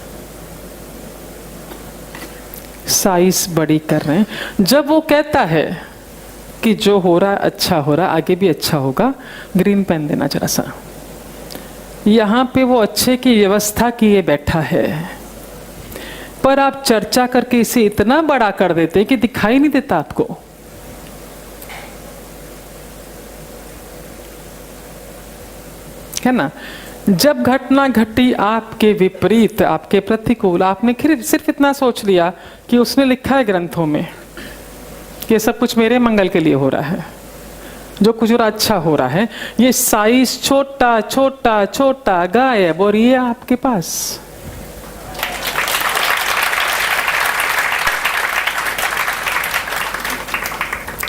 साइज बड़ी कर रहे हैं। जब वो कहता है कि जो हो रहा है अच्छा हो रहा, आगे भी अच्छा होगा, ग्रीन पेन देना जरा सा। यहाँ पे वो अच्छे की व्यवस्था किए बैठा है, पर आप चर्चा करके इसे इतना बड़ा कर देते कि दिखाई नहीं देता आपको। है ना। जब घटना घटी आपके विपरीत, आपके प्रतिकूल, आपने सिर्फ इतना सोच लिया कि उसने लिखा है ग्रंथों में कि सब कुछ मेरे मंगल के लिए हो रहा है, जो कुछ हो रहा अच्छा हो रहा है, ये साइज छोटा छोटा छोटा गायब, और ये आपके पास।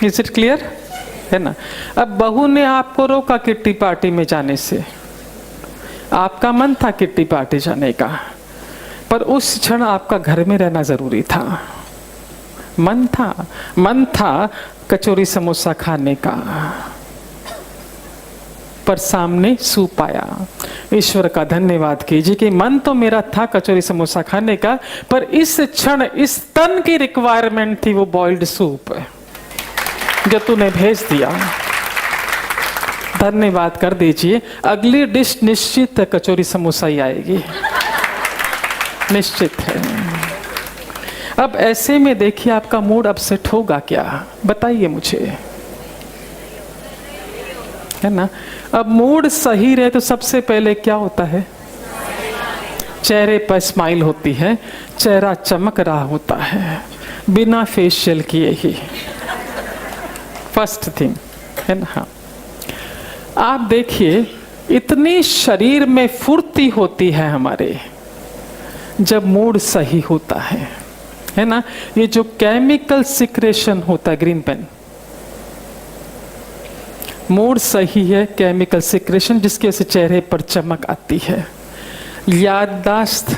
Is it clear? है ना। अब बहू ने आपको रोका किट्टी पार्टी में जाने से, आपका मन था किट्टी पार्टी जाने का, पर उस क्षण आपका घर में रहना जरूरी था। मन था कचौरी समोसा खाने का, पर सामने सूप आया। ईश्वर का धन्यवाद कीजिए कि मन तो मेरा था कचौरी समोसा खाने का, पर इस क्षण इस तन की रिक्वायरमेंट थी वो बॉइल्ड सूप जो तूने भेज दिया। धन्यवाद कर दीजिए, अगली डिश निश्चित कचौरी समोसा ही आएगी, निश्चित है। अब ऐसे में देखिए आपका मूड अपसेट होगा क्या? बताइए मुझे, है ना। अब मूड सही रहे तो सबसे पहले क्या होता है? चेहरे पर स्माइल होती है, चेहरा चमक रहा होता है बिना फेशियल किए ही, फर्स्ट थिंग, है ना। हाँ, आप देखिए इतनी शरीर में फुर्ती होती है हमारे जब मूड सही होता है ना। ये जो केमिकल सिक्रेशन होता है, ग्रीन पेन, मूड सही है, केमिकल सिक्रेशन जिसके वजह से चेहरे पर चमक आती है, याददाश्त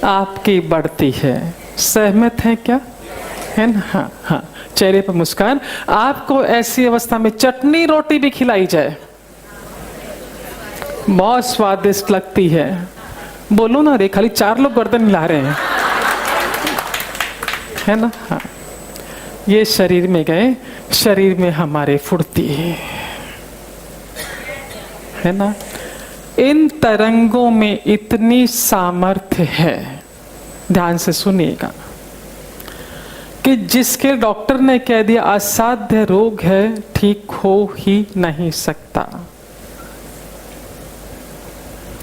आपकी बढ़ती है। सहमत है क्या? है ना। हाँ हाँ, चेहरे पर मुस्कान। आपको ऐसी अवस्था में चटनी रोटी भी खिलाई जाए, बहुत स्वादिष्ट लगती है। बोलो ना रे, खाली 4 लोग गर्दन हिला रहे हैं, है ना। हाँ, ये शरीर में गए, शरीर में हमारे फुर्ती है ना। इन तरंगों में इतनी सामर्थ्य है, ध्यान से सुनिएगा, कि जिसके डॉक्टर ने कह दिया असाध्य रोग है, ठीक हो ही नहीं सकता,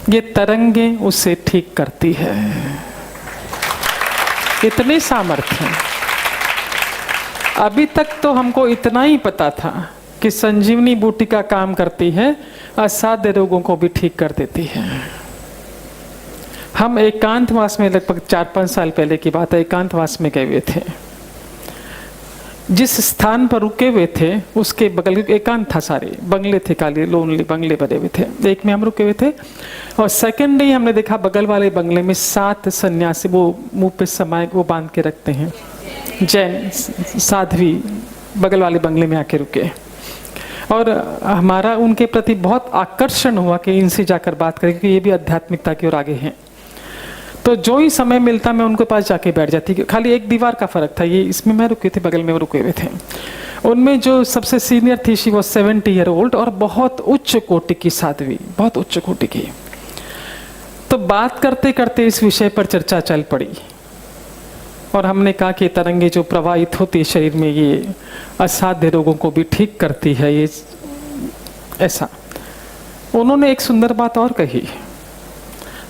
ये तरंगे उसे ठीक करती है। इतनी सामर्थ्य है। अभी तक तो हमको इतना ही पता था कि संजीवनी बूटी का काम करती है, असाध्य रोगों को भी ठीक कर देती है। हम एकांतवास में लगभग 4-5 साल पहले की बात है, एकांतवास में गए हुए थे। जिस स्थान पर रुके हुए थे उसके बगल एकांत था, सारे बंगले थे, काले लोनली बंगले बने हुए थे। एक में हम रुके हुए थे और सेकंड डे हमने देखा बगल वाले बंगले में 7 सन्यासी, वो मुंह पे समाये वो बांध के रखते हैं, जैन साध्वी बगल वाले बंगले में आके रुके। और हमारा उनके प्रति बहुत आकर्षण हुआ कि इनसे जाकर बात करें, क्योंकि ये भी आध्यात्मिकता की ओर आगे हैं। तो जो ही समय मिलता मैं उनके पास जाके बैठ जाती। खाली एक दीवार का फर्क था, ये इसमें मैं रुके थे, बगल में वो रुके हुए थे। उनमें जो सबसे सीनियर थी, शी वो 70 ईयर ओल्ड और बहुत उच्च कोटि की साध्वी, बहुत उच्च कोटि की। तो बात करते करते इस विषय पर चर्चा चल पड़ी और हमने कहा कि तरंगे जो प्रवाहित होती है शरीर में, ये असाध्य रोगों को भी ठीक करती है, ये ऐसा। उन्होंने एक सुंदर बात और कही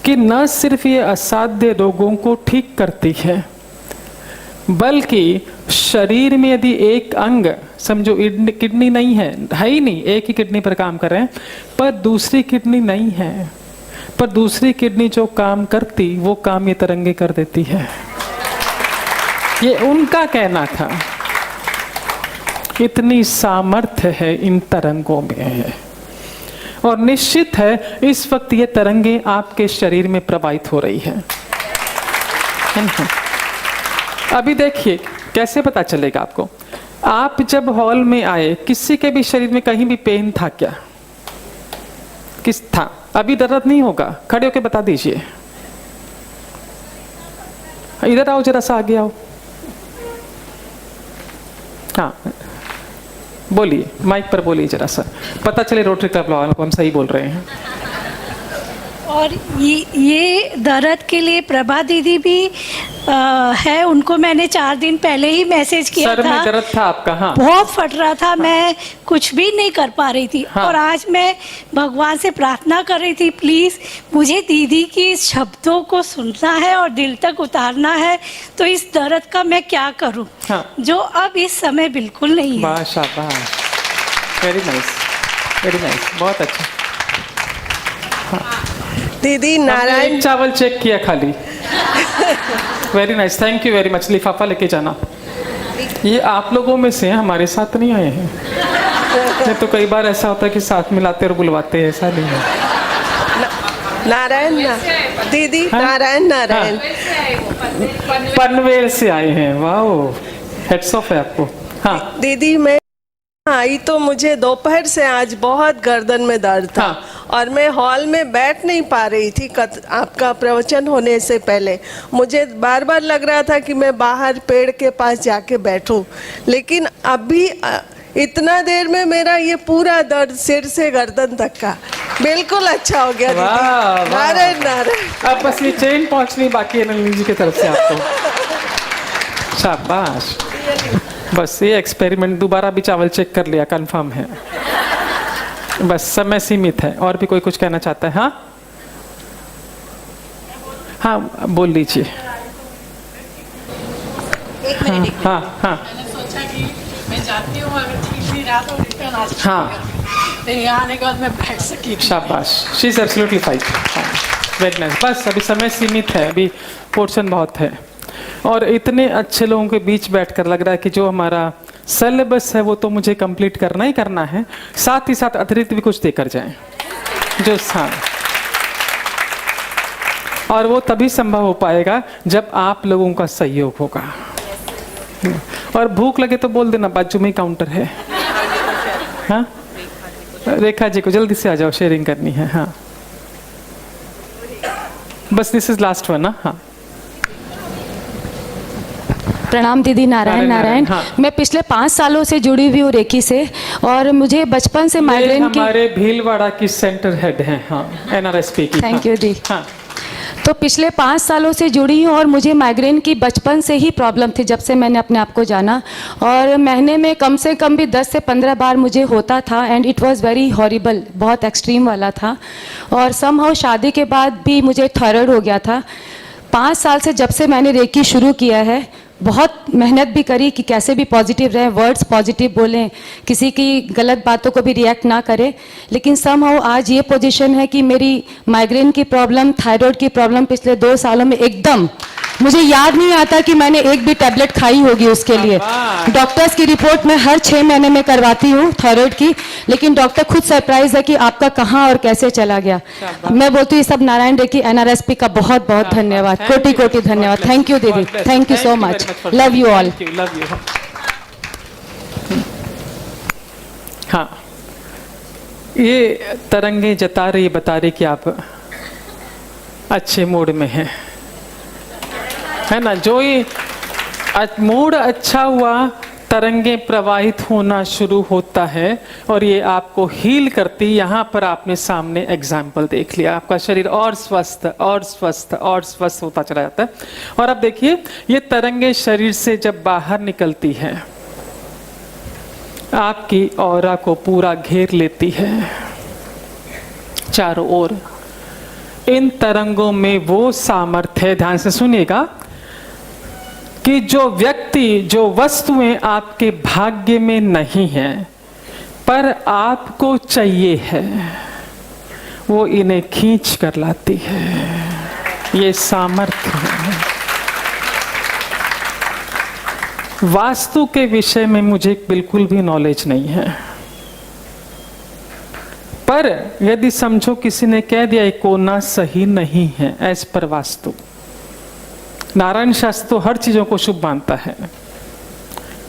कि न सिर्फ ये असाध्य रोगों को ठीक करती है, बल्कि शरीर में यदि एक अंग, समझो किडनी नहीं है ही नहीं, एक ही किडनी पर काम कर रहे हैं, पर दूसरी किडनी नहीं है, पर दूसरी किडनी जो काम करती वो काम ये तरंगे कर देती है। ये उनका कहना था। इतनी सामर्थ्य है इन तरंगों में, और निश्चित है इस वक्त ये तरंगे आपके शरीर में प्रवाहित हो रही है। अभी देखिए कैसे पता चलेगा आपको। आप जब हॉल में आए, किसी के भी शरीर में कहीं भी पेन था क्या? किस था? अभी दर्द नहीं होगा, खड़े होके बता दीजिए। इधर आओ, जरा सा आगे आओ। हाँ बोलिए, माइक पर बोलिए जरा सा, पता चले रोटरी क्लब वालों को हम सही बोल रहे हैं। और ये दर्द के लिए प्रभा दीदी भी है, उनको मैंने 4 दिन पहले ही मैसेज किया था। सर में दर्द था आपका? हाँ, बहुत फट रहा था। हाँ। मैं कुछ भी नहीं कर पा रही थी। हाँ। और आज मैं भगवान से प्रार्थना कर रही थी, प्लीज मुझे दीदी की शब्दों को सुनना है और दिल तक उतारना है, तो इस दर्द का मैं क्या करूं? हाँ। जो अब इस समय बिल्कुल नहीं है। शाबाश, वेरी नाइस, वेरी नाइस, बहुत अच्छा। हाँ। दीदी नारायण चावल चेक किया खाली। Very nice, thank you very much. लिफाफा लेके जाना। ये आप लोगों में से हमारे साथ नहीं आए हैं। नहीं तो कई बार ऐसा होता है कि साथ मिलाते और बुलवाते हैं, ऐसा नहीं है। नारायण दीदी, हाँ? नारायण नारायण हाँ। पनवेल से आए हैं। वाह, हेड्स ऑफ है आपको। हाँ दीदी, मैं आई तो मुझे दोपहर से आज बहुत गर्दन में दर्द था। हाँ। और मैं हॉल में बैठ नहीं पा रही थी। आपका प्रवचन होने से पहले मुझे बार बार लग रहा था कि मैं बाहर पेड़ के पास जाके बैठूं, लेकिन अभी इतना देर में मेरा ये पूरा दर्द सिर से गर्दन तक का बिल्कुल अच्छा हो गया। नारायण नारायण। अब बस ये चेन पहुंचनी बाकी है नलिनी जी की तरफ से आपको। शाबाश। बस ये एक्सपेरिमेंट दोबारा भी चावल चेक कर लिया, कंफर्म है। बस समय सीमित है। और भी कोई कुछ कहना चाहता है? हाँ हाँ बोल लीजिए। हाँ हाँ हाँ। मैंने सोचा कि मैं जाती हूँ, अगर ठीक नहीं रहा तो रिटर्न आ सकती हूँ। हाँ, फिर यहाँ आने के बाद मैं बैठ सकी। शाबाश, she is absolutely fine, very nice. बस अभी समय सीमित है, अभी पोर्शन बहुत है, और इतने अच्छे लोगों के बीच बैठकर लग रहा है कि जो हमारा सिलेबस है वो तो मुझे कंप्लीट करना ही करना है, साथ ही साथ अतिरिक्त भी कुछ देकर जाएं जो हाँ। और वो तभी संभव हो पाएगा जब आप लोगों का सहयोग होगा। और भूख लगे तो बोल देना, बाजू में काउंटर है। हाँ, रेखा जी को जल्दी से आ जाओ, शेयरिंग करनी है। हाँ बस, दिस इज लास्ट वन ना। हाँ, प्रणाम दीदी। नारायण नारायण। हाँ। मैं पिछले 5 सालों से जुड़ी हुई हूँ रेकी से, और मुझे बचपन से माइग्रेन की। हमारे भीलवाड़ा की सेंटर हेड हैं। हाँ, NRSP की। थैंक यू दी। हाँ। तो पिछले 5 सालों से जुड़ी हूँ, और मुझे माइग्रेन की बचपन से ही प्रॉब्लम थी, जब से मैंने अपने आप को जाना। और महीने में कम से कम भी 10 से 15 बार मुझे होता था, and it was very horrible, बहुत एक्सट्रीम वाला था। और समहाउ शादी के बाद भी मुझे थायराइड हो गया था। 5 साल से जब से मैंने रेकी शुरू किया है, बहुत मेहनत भी करी कि कैसे भी पॉजिटिव रहें, वर्ड्स पॉजिटिव बोलें, किसी की गलत बातों को भी रिएक्ट ना करें, लेकिन समहाउ आज ये पोजीशन है कि मेरी माइग्रेन की प्रॉब्लम, थायराइड की प्रॉब्लम पिछले 2 सालों में एकदम, मुझे याद नहीं आता कि मैंने एक भी टैबलेट खाई होगी उसके लिए। डॉक्टर्स की रिपोर्ट मैं हर 6 महीने में करवाती हूँ थायराइड की, लेकिन डॉक्टर खुद सरप्राइज है कि आपका कहाँ और कैसे चला गया। मैं बोलती हूँ सब नारायण रेकी NRSP का बहुत बहुत धन्यवाद, कोटि कोटि धन्यवाद। थैंक यू दीदी, thank you so much, love you all. हाँ, ये तरंगे जता रही, बता रही कि आप अच्छे मूड में हैं, है ना। जो ये मूड अच्छा हुआ, तरंगे प्रवाहित होना शुरू होता है और ये आपको हील करती। यहाँ पर आपने सामने एग्जाम्पल देख लिया, आपका शरीर और स्वस्थ और स्वस्थ और स्वस्थ होता चला जाता है। और अब देखिए, ये तरंगे शरीर से जब बाहर निकलती है, आपकी ऑरा को पूरा घेर लेती है चारों ओर। इन तरंगों में वो सामर्थ्य है, ध्यान से सुनिएगा, कि जो व्यक्ति, जो वस्तुएं आपके भाग्य में नहीं है पर आपको चाहिए है, वो इन्हें खींच कर लाती है। ये सामर्थ्य है। वास्तु के विषय में मुझे बिल्कुल भी नॉलेज नहीं है, पर यदि समझो किसी ने कह दिया ये कोना सही नहीं है एज पर वास्तु, नारायण शास्त्र तो हर चीजों को शुभ मानता है,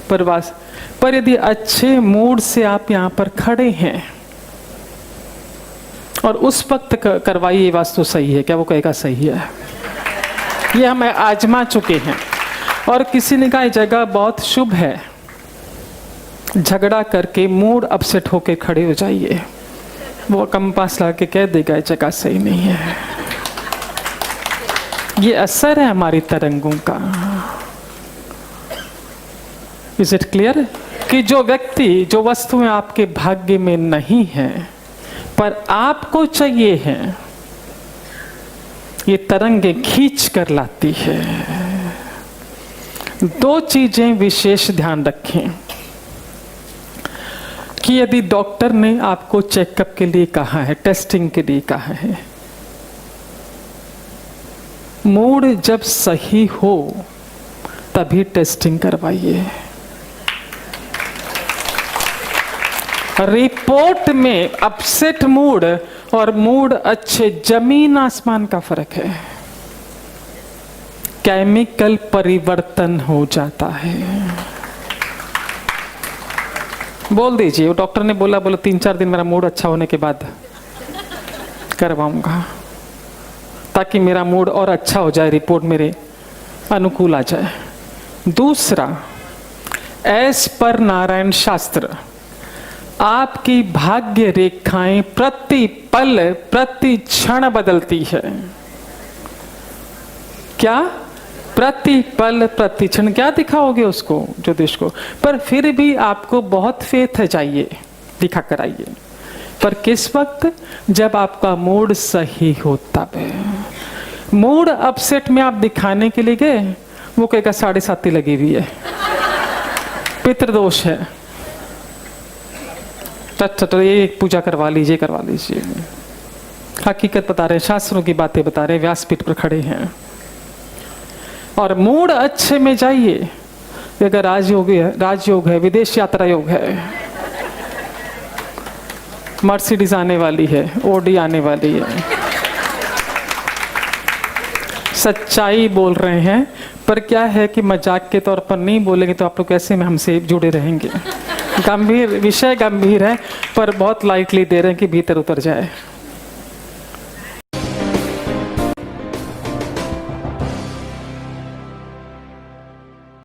पर यदि अच्छे मूड से आप यहाँ पर खड़े हैं और उस वक्त करवाइए ये वास्तु सही है क्या, वो कहेगा सही है। ये हम आजमा चुके हैं। और किसी ने कहा ये जगह बहुत शुभ है, झगड़ा करके मूड अपसेट होके खड़े हो जाइए, वो कंपास ला के कह देगा ये जगह सही नहीं है। ये असर है हमारी तरंगों का। Is it clear? कि जो व्यक्ति, जो वस्तुएं आपके भाग्य में नहीं है पर आपको चाहिए है, ये तरंगे खींच कर लाती है। दो चीजें विशेष ध्यान रखें कि यदि डॉक्टर ने आपको चेकअप के लिए कहा है, टेस्टिंग के लिए कहा है, मूड जब सही हो तभी टेस्टिंग करवाइए। रिपोर्ट में अपसेट मूड और मूड अच्छे जमीन आसमान का फर्क है। केमिकल परिवर्तन हो जाता है। बोल दीजिए, वो डॉक्टर ने बोला 3-4 दिन मेरा मूड अच्छा होने के बाद करवाऊंगा, ताकि मेरा मूड और अच्छा हो जाए, रिपोर्ट मेरे अनुकूल आ जाए। दूसरा, एस पर नारायण शास्त्र आपकी भाग्य रेखाएं प्रति पल प्रति क्षण बदलती है। क्या? प्रति पल प्रति क्षण। क्या दिखाओगे उसको, ज्योतिष को? पर फिर भी आपको बहुत फेथ है, जाइए दिखा कर आइए। पर किस वक्त? जब आपका मूड सही हो तब। मूड अपसेट में आप दिखाने के लिए गए, वो कहेगा 7.5 लगी हुई है, पितृदोष है, ये पूजा करवा लीजिए, करवा लीजिए। हकीकत बता रहे, शास्त्रों की बातें बता रहे, व्यासपीठ पर खड़े हैं। और मूड अच्छे में जाइए। अगर राजयोग है, विदेश यात्रा योग है, मर्सिडीज आने वाली है, ओडी आने वाली है, सच्चाई बोल रहे हैं। पर क्या है कि मजाक के तौर पर नहीं बोलेंगे तो आप लोग कैसे में हमसे जुड़े रहेंगे। गंभीर विषय, गंभीर है, पर बहुत लाइटली दे रहे हैं कि भीतर उतर जाए।